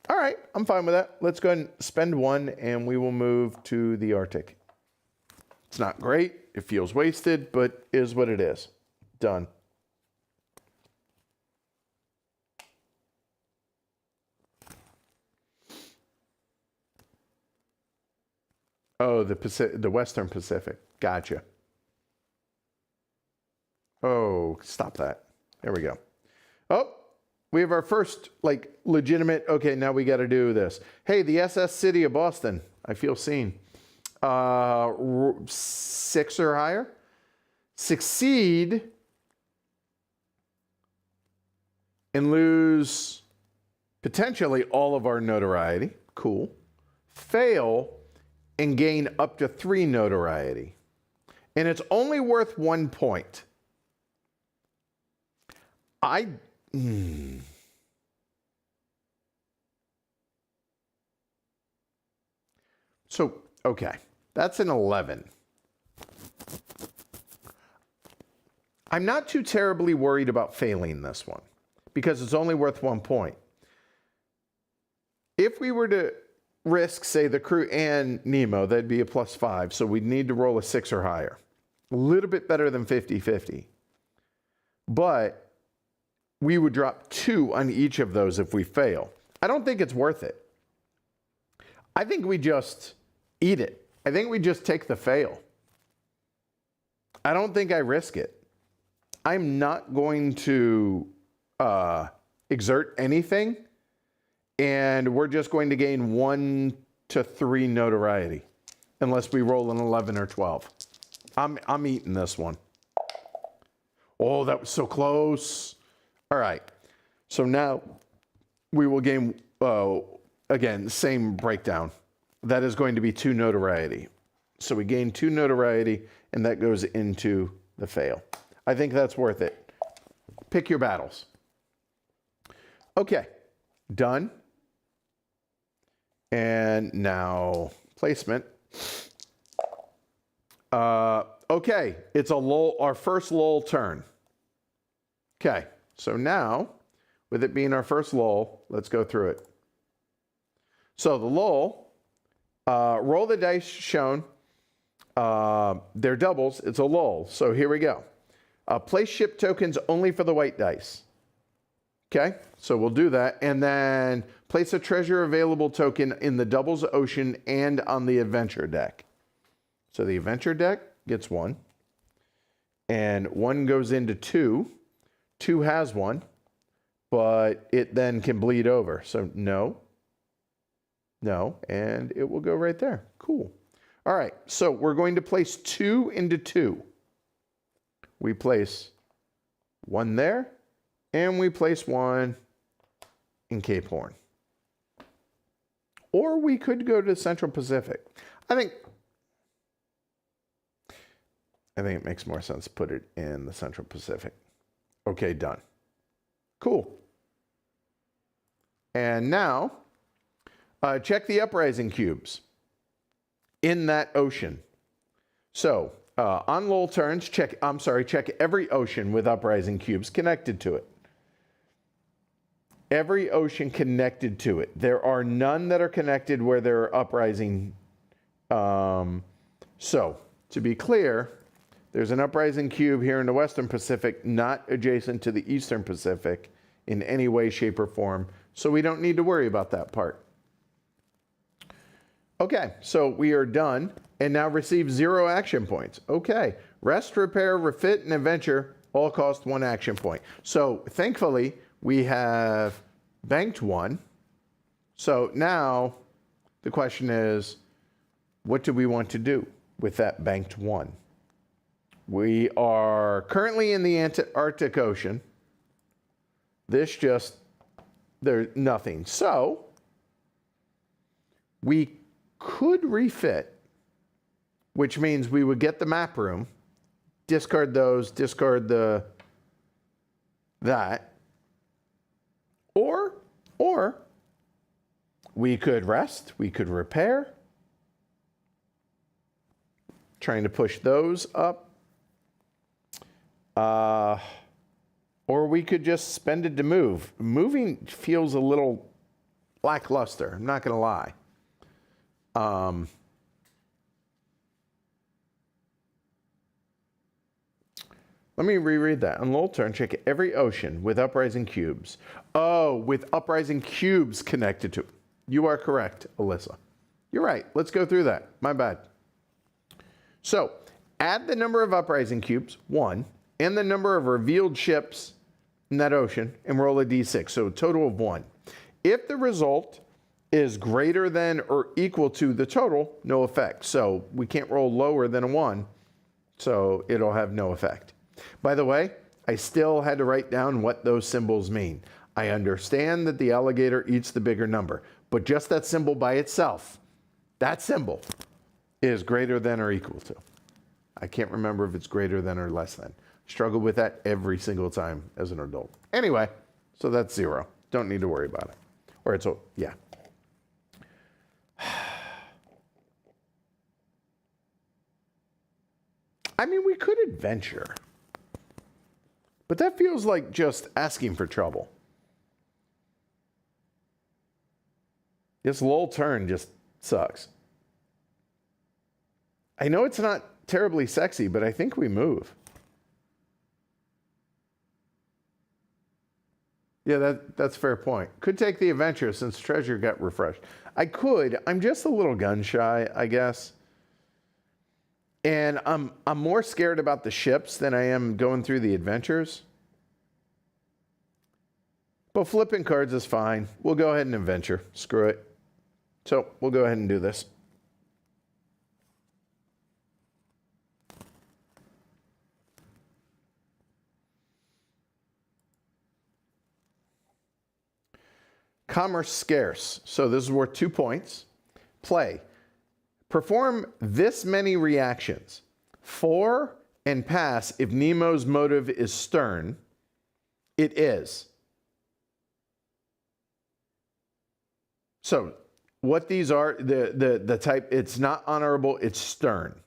All right, I'm fine with that. Let's go ahead and spend one and we will move to the Arctic. It's not great. It feels wasted, but is what it is. Done. Oh, the Western Pacific. Gotcha. Oh, stop that. There we go. Oh, we have our first, like, legitimate, okay, now we got to do this. Hey, the SS City of Boston. I feel seen. 6 or higher. Succeed and lose potentially all of our notoriety. Cool. Fail and gain up to 3 notoriety. And it's only worth 1 point. So, okay. That's an 11. I'm not too terribly worried about failing this one because it's only worth 1 point. If we were to risk, say, the crew and Nemo, that'd be a +5. So we'd need to roll a 6 or higher. A little bit better than 50-50. But we would drop 2 on each of those if we fail. I don't think it's worth it. I think we just eat it. I think we just take the fail. I don't think I risk it. I'm not going to exert anything, and we're just going to gain 1 to 3 notoriety, unless we roll an 11 or 12. I'm eating this one. Oh, that was so close. All right. So now we will gain, again, same breakdown. That is going to be 2 notoriety. So we gain 2 notoriety, and that goes into the fail. I think that's worth it. Pick your battles. Okay, done. And now placement. Okay, it's a lull, our first lull turn. Okay, so now, with it being our first lull, let's go through it. So the lull, roll the dice shown. They're doubles. It's a lull. So here we go. Place ship tokens only for the white dice. Okay, so we'll do that. And then place a treasure available token in the doubles ocean and on the adventure deck. So the adventure deck gets 1. And 1 goes into 2. 2 has 1. But it then can bleed over. So no. No, and it will go right there. Cool. All right, so we're going to place 2 into 2. We place 1 there, and we place 1 in Cape Horn. or we could go to Central Pacific. I think it makes more sense to put it in the Central Pacific. Okay, done. Cool. And now, check the uprising cubes in that ocean. So, on Lull turns, check every ocean with uprising cubes connected to it. Every ocean connected to it. There are none that are connected where there are uprising. So, to be clear, there's an uprising cube here in the Western Pacific, not adjacent to the Eastern Pacific in any way, shape, or form. So we don't need to worry about that part. Okay, so we are done and now receive 0 action points. Okay, rest, repair, refit, and adventure all cost 1 action point. So thankfully, we have banked 1. So now the question is, what do we want to do with that banked 1? We are currently in the Arctic Ocean. There's nothing. So we could refit, which means we would get the map room, discard those, discard that, or we could rest, we could repair, trying to push those up, or we could just spend it to move. Moving feels a little lackluster, I'm not going to lie. Let me reread that. On Lull turn, check every ocean with uprising cubes. Oh, with uprising cubes connected to it. You are correct, Alyssa. You're right. Let's go through that. My bad. So, add the number of uprising cubes, 1, and the number of revealed ships in that ocean, and roll a d6. So, a total of 1. If the result is greater than or equal to the total, no effect. So, we can't roll lower than a 1, so it'll have no effect. By the way, I still had to write down what those symbols mean. I understand that the alligator eats the bigger number, but just that symbol by itself, that symbol is greater than or equal to. I can't remember if it's greater than or less than. Struggle with that every single time as an adult. Anyway, so that's 0. Don't need to worry about it. Or it's, yeah. I mean, we could adventure. But that feels like just asking for trouble. This Lull turn just sucks. I know it's not terribly sexy, but I think we move. Yeah, that's a fair point. Could take the adventure since treasure got refreshed. I could. I'm just a little gun shy, I guess. And I'm more scared about the ships than I am going through the adventures. But flipping cards is fine. We'll go ahead and adventure. Screw it. So we'll go ahead and do this. Commerce scarce. So this is worth 2 points. Play. Perform this many reactions. 4 and pass if Nemo's motive is stern. It is. So what these are, the type, it's not honorable, it's stern.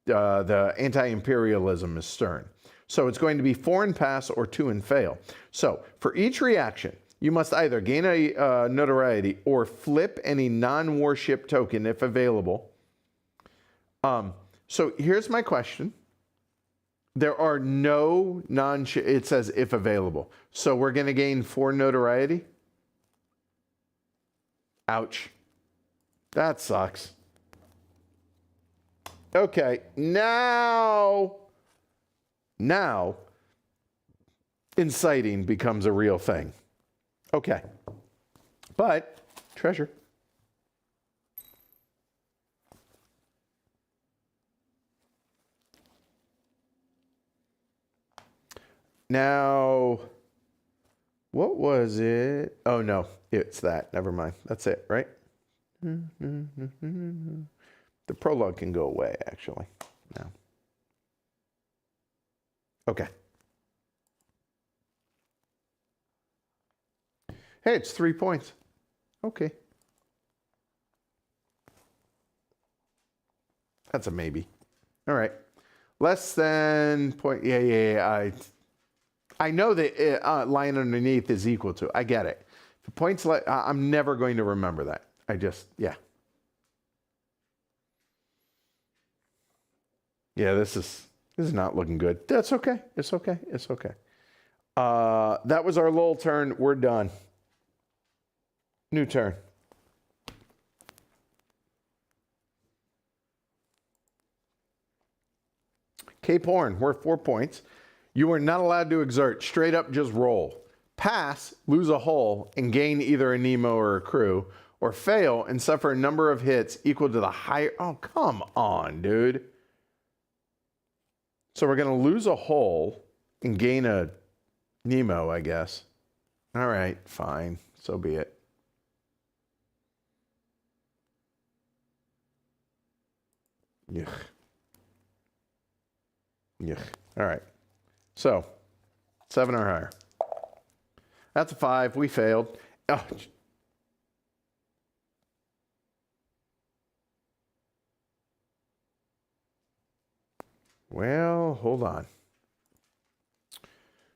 The anti-imperialism is stern. So it's going to be 4 and pass or 2 and fail. So for each reaction, you must either gain a notoriety or flip any non-warship token if available. So here's my question. There are no it says if available. So we're going to gain 4 notoriety. Ouch. That sucks. Okay, now inciting becomes a real thing. Okay, but treasure. Now, what was it? Oh no, it's that. Never mind. That's it, right? The prologue can go away, actually. No. Okay. Hey, it's 3 points. Okay. That's a maybe. All right. Less than point. Yeah. I know that line underneath is equal to. I get it. The points. I'm never going to remember that. Yeah. Yeah, this is not looking good. That's okay. It's okay. That was our Lull turn. We're done. New turn. Cape Horn, worth 4 points. You are not allowed to exert. Straight up, just roll. Pass, lose a hole, and gain either a Nemo or a crew. Or fail and suffer a number of hits equal to the higher. Oh, come on, dude. So we're going to lose a hole and gain a Nemo, I guess. All right, fine. So be it. Yuck. All right. So, 7 or higher. That's a 5. We failed. Oh. Well, hold on.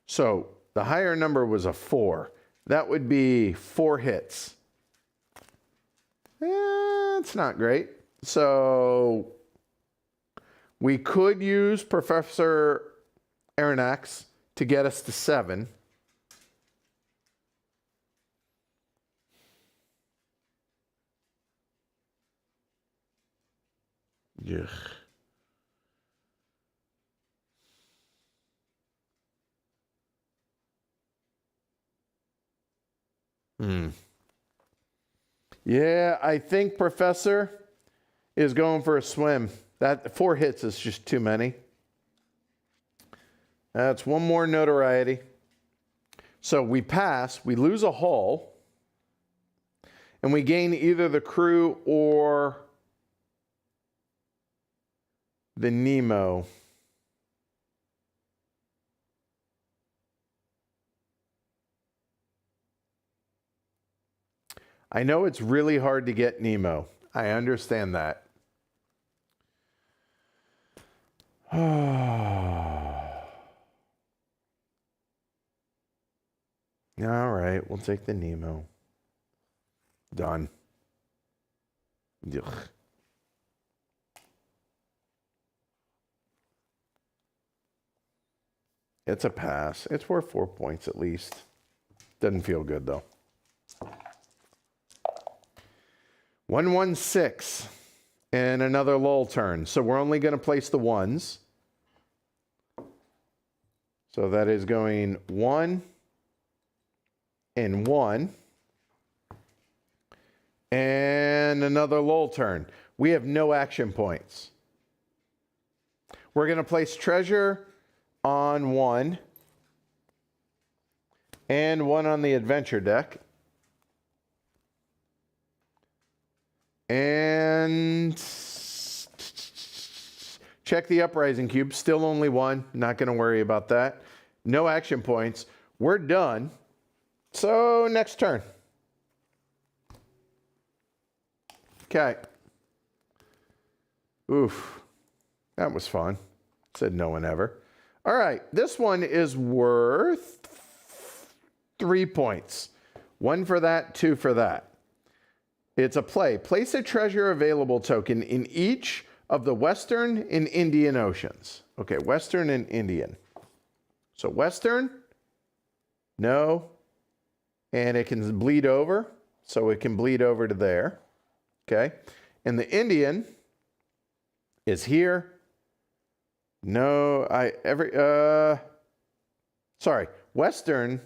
So, the higher number was a 4. That would be 4 hits. It's not great. So, we could use Professor Aronnax to get us to 7. Yuck. Yeah, I think Professor is going for a swim. That 4 hits is just too many. That's 1 more notoriety. So we pass, we lose a hull, and we gain either the crew or the Nemo. I know it's really hard to get Nemo. I understand that. All right, we'll take the Nemo. Done. Ugh. It's a pass. It's worth 4 points at least. Doesn't feel good though. 1-1-6 and another Lull turn. So we're only going to place the 1s. So that is going 1 and 1. And another Lull turn. We have no action points. We're going to place treasure on 1 and 1 on the adventure deck. And check the uprising cube. Still only 1. Not going to worry about that. No action points. We're done. So next turn. Okay. Oof. That was fun. Said no one ever. All right. This one is worth 3 points. 1 for that, 2 for that. It's a play. Place a treasure available token in each of the Western and Indian Oceans. Okay, Western and Indian. So Western, no, and it can bleed over, so it can bleed over to there. Okay, and the Indian is here. No, Western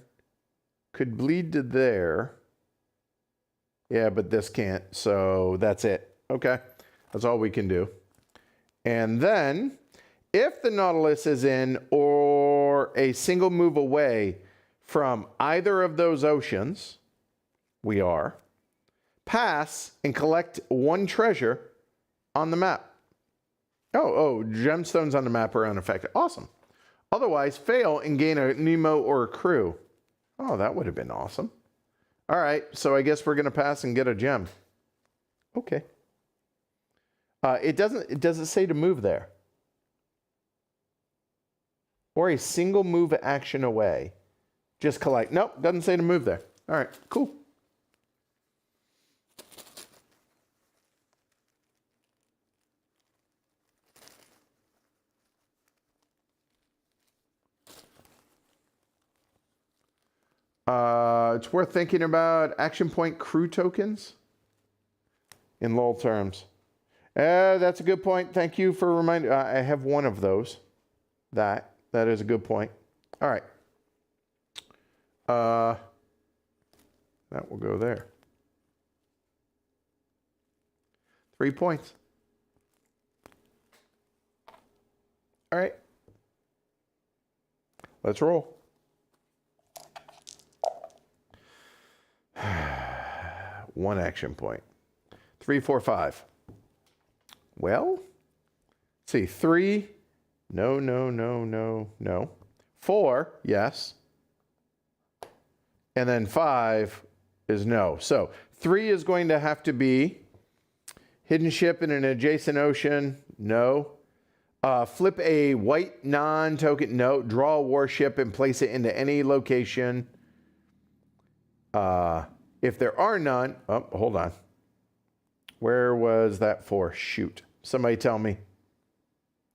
could bleed to there. Yeah, but this can't, so that's it. Okay, that's all we can do. And then, if the Nautilus is in or a single move away from either of those oceans, we are, pass and collect one treasure on the map. Oh, gemstones on the map are unaffected. Awesome. Otherwise, fail and gain a Nemo or a crew. Oh, that would have been awesome. All right, so I guess we're going to pass and get a gem. Okay. It doesn't say to move there. Or a single move action away. Just collect. Nope, doesn't say to move there. All right, cool. It's worth thinking about action point crew tokens in Lull terms. That's a good point. Thank you for reminding. I have one of those. That is a good point. All right. That will go there. 3 points. All right. Let's roll. One action point. 3, 4, 5. Well, let's see. 3. No. 4, yes. And then 5 is no. So 3 is going to have to be hidden ship in an adjacent ocean. No. Flip a white non-token. No. Draw a warship and place it into any location. If there are none, oh, hold on. Where was that for? Shoot. Somebody tell me.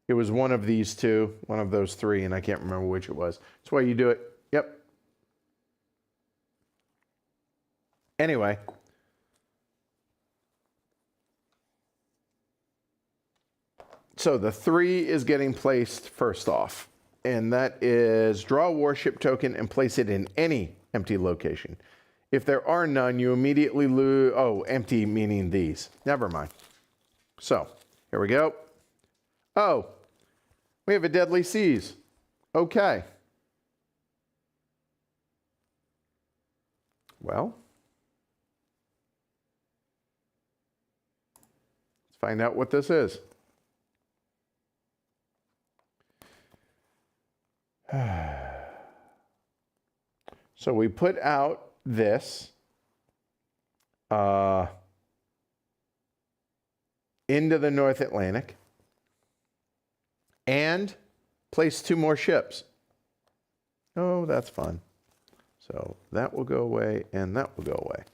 It was one of these two, one of those 3, and I can't remember which it was. That's why you do it. Yep. Anyway. So the 3 is getting placed first off. And that is draw a warship token and place it in any empty location. If there are none, you immediately lose. Oh, empty meaning these. Never mind. So, here we go. Oh, we have a Deadly Seas. Okay. Well, let's find out what this is. So we put out this into the North Atlantic and place 2 more ships. Oh, that's fun. So that will go away and that will go away.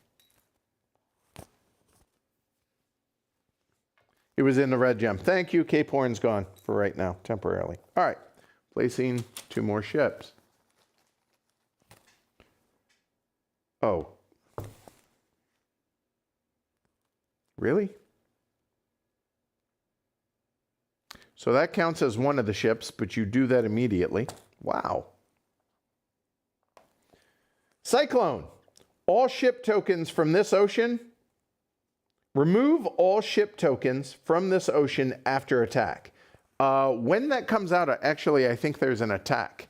It was in the red gem. Thank you. Cape Horn's gone for right now, temporarily. All right, placing 2 more ships. Oh. Really? So that counts as one of the ships, but you do that immediately. Wow. Cyclone. All ship tokens from this ocean. Remove all ship tokens from this ocean after attack. When that comes out, actually, I think there's an attack.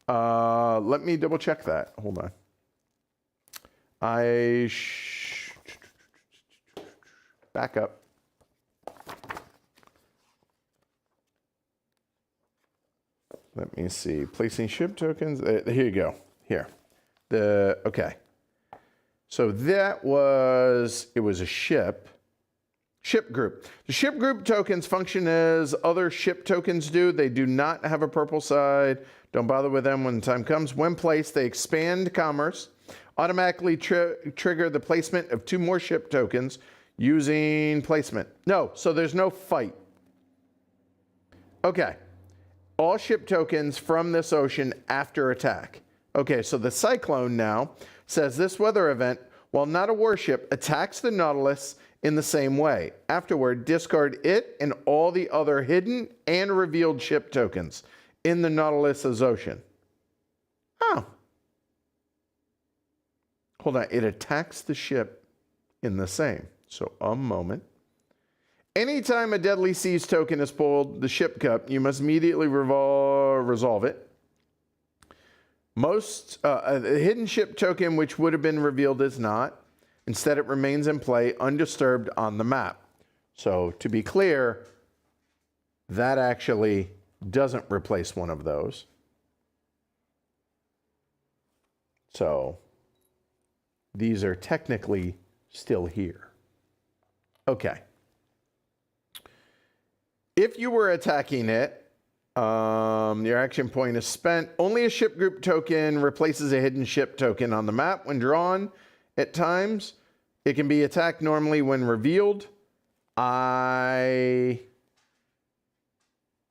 Let me double check that. Hold on. Back up. Let me see. Placing ship tokens. Here you go. Here. Okay. So that was, it was a ship. Ship group. The ship group tokens function as other ship tokens do. They do not have a purple side. Don't bother with them when the time comes. When placed, they expand commerce. Automatically trigger the placement of 2 more ship tokens using placement. No, so there's no fight. Okay. All ship tokens from this ocean after attack. Okay, so the Cyclone now says this weather event, while not a warship, attacks the Nautilus in the same way. Afterward, discard it and all the other hidden and revealed ship tokens in the Nautilus's ocean. Oh. Hold on, it attacks the ship in the same. So a moment. Anytime a Deadly Seas token is pulled, the ship cup, you must immediately resolve it. A hidden ship token which would have been revealed is not. Instead, it remains in play undisturbed on the map. So to be clear, that actually doesn't replace one of those. So these are technically still here. Okay. If you were attacking it, your action point is spent. Only a ship group token replaces a hidden ship token on the map when drawn. At times, it can be attacked normally when revealed. I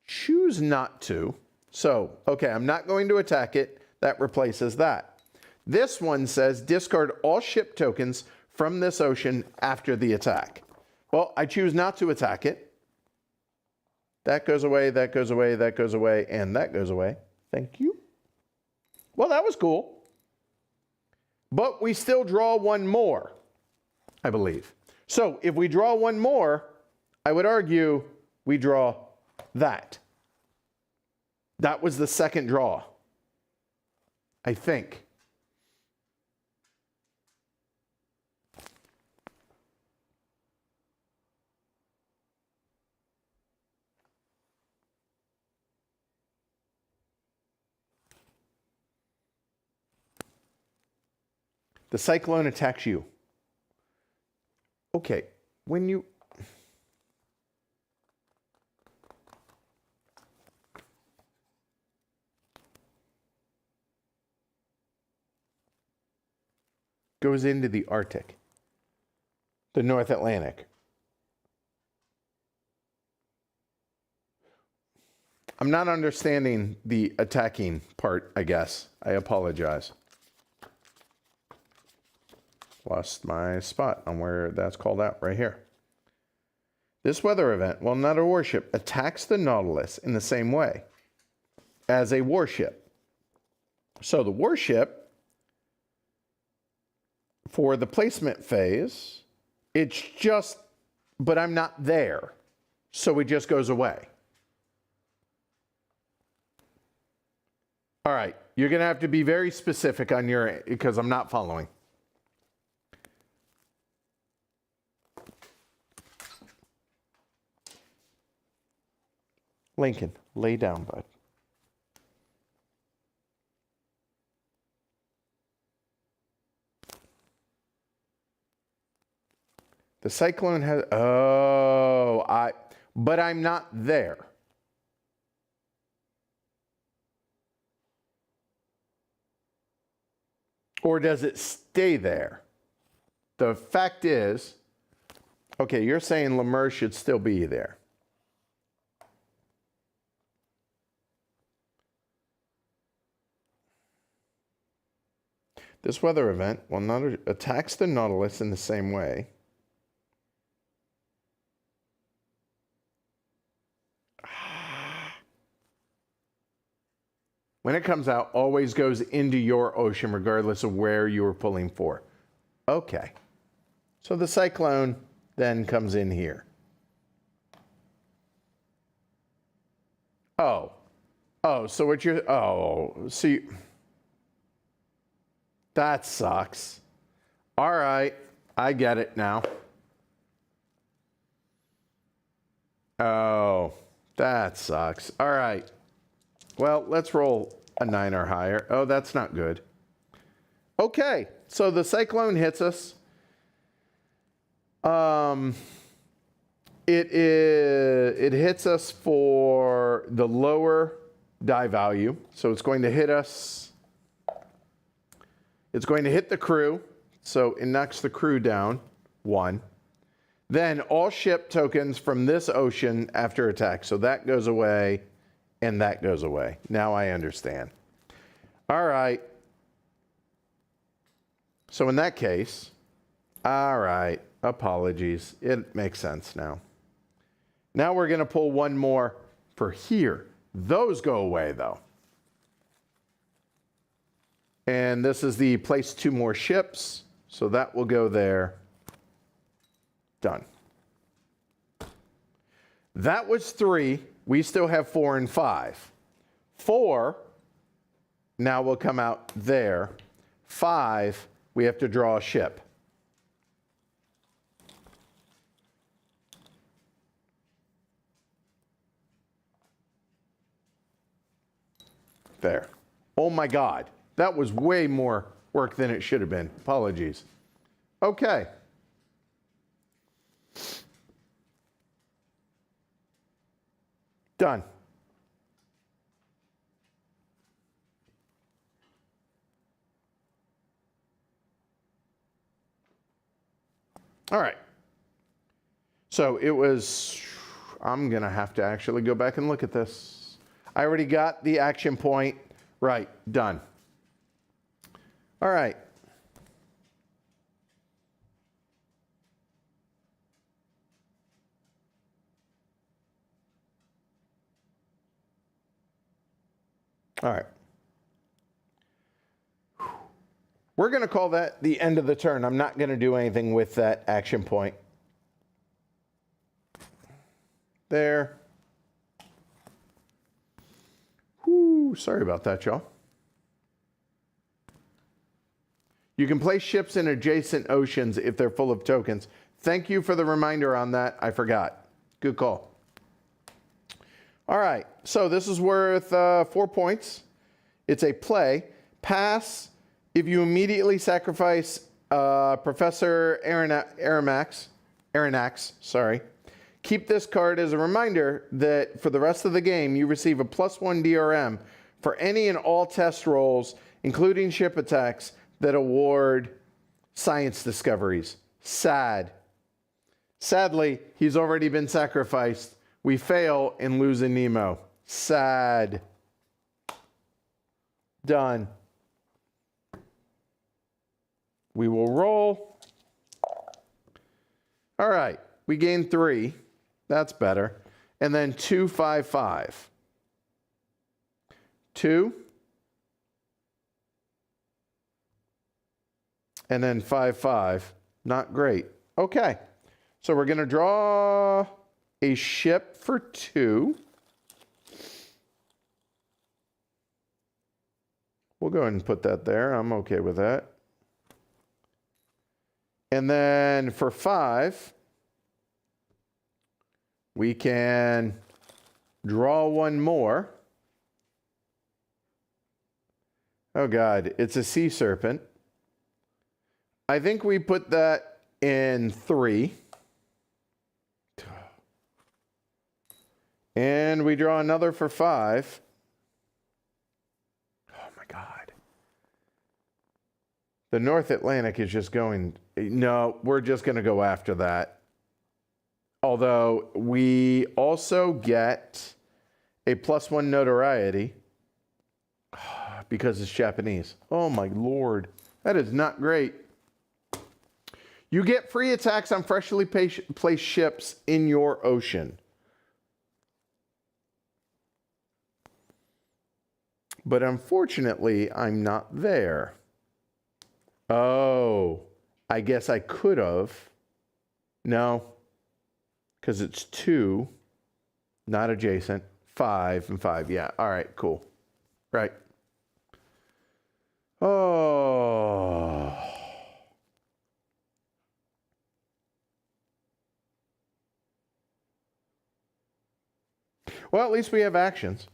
choose not to. So, okay, I'm not going to attack it. That replaces that. This one says discard all ship tokens from this ocean after the attack. Well, I choose not to attack it. That goes away, that goes away, that goes away, and that goes away. Thank you. Well, that was cool. But we still draw one more, I believe. So if we draw one more, I would argue we draw that. That was the second draw, I think. The cyclone attacks you. Okay, when you... goes into the Arctic, the North Atlantic. I'm not understanding the attacking part, I guess. I apologize. Lost my spot on where that's called out, right here. This weather event, while not a warship, attacks the Nautilus in the same way as a warship. So the warship, for the placement phase, it's just, but I'm not there. So it just goes away. All right, you're going to have to be very specific on your, because I'm not following. Lincoln, lay down, bud. The cyclone has, but I'm not there. Or does it stay there? The fact is, okay, you're saying Lemur should still be there. This weather event, while not attacks the Nautilus in the same way. When it comes out, always goes into your ocean, regardless of where you were pulling for. Okay. So the cyclone then comes in here. Oh, so what you're, see, that sucks. All right, I get it now. Oh, that sucks. All right. Well, let's roll a 9 or higher. Oh, that's not good. Okay, so the cyclone hits us. It hits us for the lower die value. So it's going to hit us. It's going to hit the crew. So it knocks the crew down, 1. Then all ship tokens from this ocean after attack. So that goes away. And that goes away. Now I understand. All right. So in that case, all right, apologies. It makes sense now. Now we're going to pull one more for here. Those go away, though. And this is the place 2 more ships. So that will go there. Done. That was 3. We still have 4 and 5. 4 now will come out there. 5, we have to draw a ship. There. Oh my God. That was way more work than it should have been. Apologies. Okay. Done. All right. So it was, I'm going to have to actually go back and look at this. I already got the action point. Right. Done. All right. All right. We're going to call that the end of the turn. I'm not going to do anything with that action point. There. Whew, sorry about that, y'all. You can place ships in adjacent oceans if they're full of tokens. Thank you for the reminder on that. I forgot. Good call. All right, so this is worth 4 points. It's a play. Pass if you immediately sacrifice Professor Aranax. Sorry. Keep this card as a reminder that for the rest of the game, you receive a +1 DRM for any and all test rolls, including ship attacks, that award science discoveries. Sad. Sadly, he's already been sacrificed. We fail and lose a Nemo. Sad. Done. We will roll. All right. We gain 3. That's better. And then 2, 5, 5. 2. And then 5, 5. Not great. Okay. So we're going to draw a ship for 2. We'll go ahead and put that there. I'm okay with that. And then for 5, we can draw one more. Oh God, it's a sea serpent. I think we put that in 3. And we draw another for 5. Oh my God. The North Atlantic is just going, no, we're just going to go after that. Although we also get a +1 notoriety because it's Japanese. Oh my Lord. That is not great. You get free attacks on freshly placed ships in your ocean. But unfortunately, I'm not there. Oh, I guess I could have. No, because it's 2, not adjacent. 5 and 5. Yeah, all right, cool. Right. Oh. Well, at least we have actions.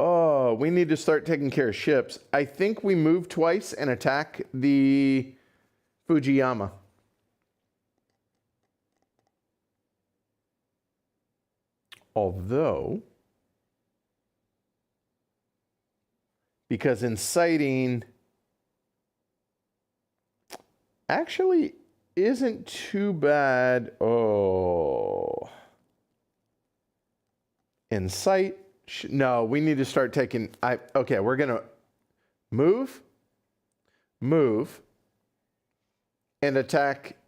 Oh, we need to start taking care of ships. I think we move twice and attack the Fujiyama. Although, because inciting actually isn't too bad. Oh. Incite. No, we need to start taking, okay, we're going to move, and attack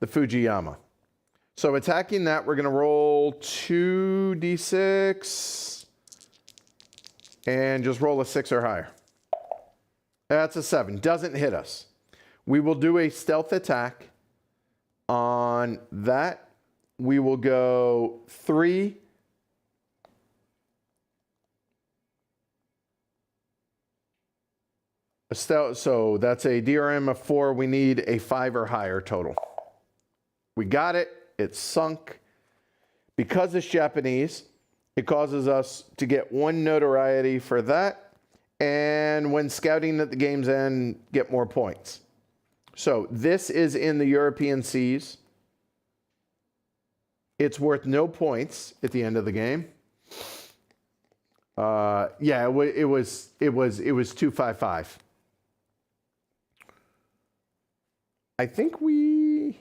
the Fujiyama. So attacking that, we're going to roll 2d6 and just roll a 6 or higher. That's a 7. Doesn't hit us. We will do a stealth attack on that. We will go 3. So that's a DRM of 4. We need a 5 or higher total. We got it. It's sunk. Because it's Japanese, It causes us to get 1 notoriety for that. And when scouting at the game's end, get more points. So this is in the European seas. It's worth no points at the end of the game. Yeah, it was 255. I think we...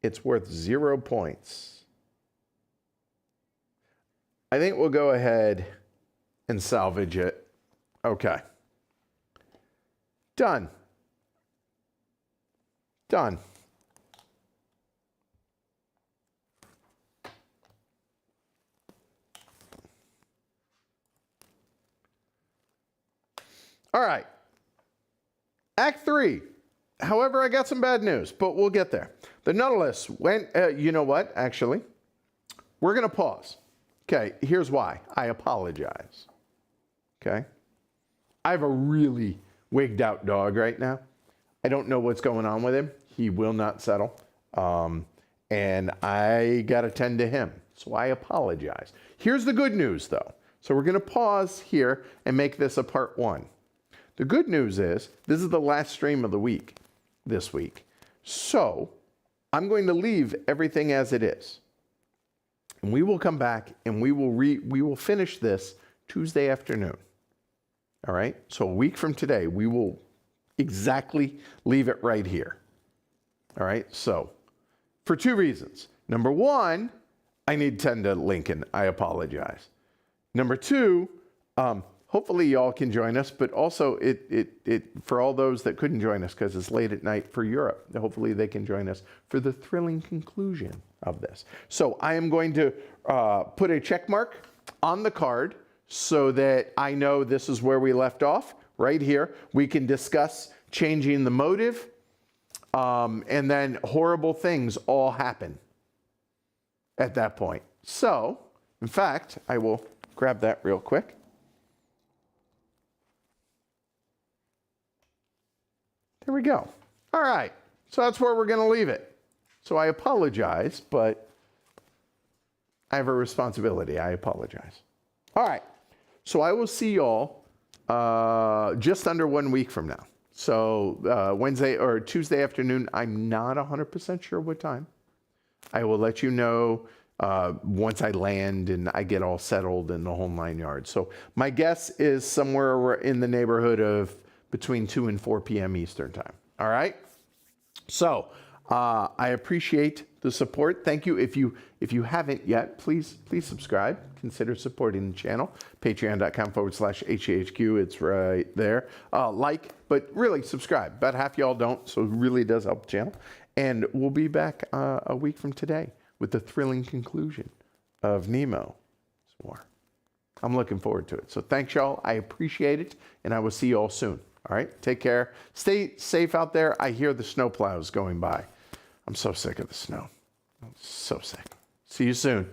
It's worth 0 points. I think we'll go ahead and salvage it. Okay. Done. Done. All right. Act 3. However, I got some bad news, but we'll get there. The Nautilus went, you know what, actually? We're going to pause. Okay, here's why. I apologize. Okay? I have a really wigged out dog right now. I don't know what's going on with him. He will not settle. And I got to tend to him. So I apologize. Here's the good news, though. So we're going to pause here and make this a part 1. The good news is this is the last stream of the week, this week. So I'm going to leave everything as it is. And we will come back and we will finish this Tuesday afternoon. All right? So a week from today, we will exactly leave it right here. All right? So for 2 reasons. Number 1, I need to tend to Lincoln. I apologize. Number 2, hopefully y'all can join us, but also it for all those that couldn't join us because it's late at night for Europe, hopefully they can join us for the thrilling conclusion of this. So I am going to put a check mark on the card so that I know this is where we left off, right here. We can discuss changing the motive, and then horrible things all happen at that point. So, in fact, I will grab that real quick. There we go. All right. So that's where we're going to leave it. So I apologize, but I have a responsibility. I apologize. All right. So I will see y'all just under 1 week from now. So Wednesday or Tuesday afternoon, I'm not 100% sure what time. I will let you know once I land and I get all settled in the whole 9 yards. So my guess is somewhere in the neighborhood of between 2 and 4 p.m. Eastern time. All right. So I appreciate the support. Thank you. If you haven't yet, please subscribe. Consider supporting the channel. Patreon.com/HAHQ. It's right there. Like, but really subscribe. About half y'all don't, so it really does help the channel. And we'll be back a week from today with the thrilling conclusion of Nemo's War. I'm looking forward to it. So thanks, y'all. I appreciate it, and I will see you all soon. All right? Take care. Stay safe out there. I hear the snow plows going by. I'm so sick of the snow. I'm so sick. See you soon.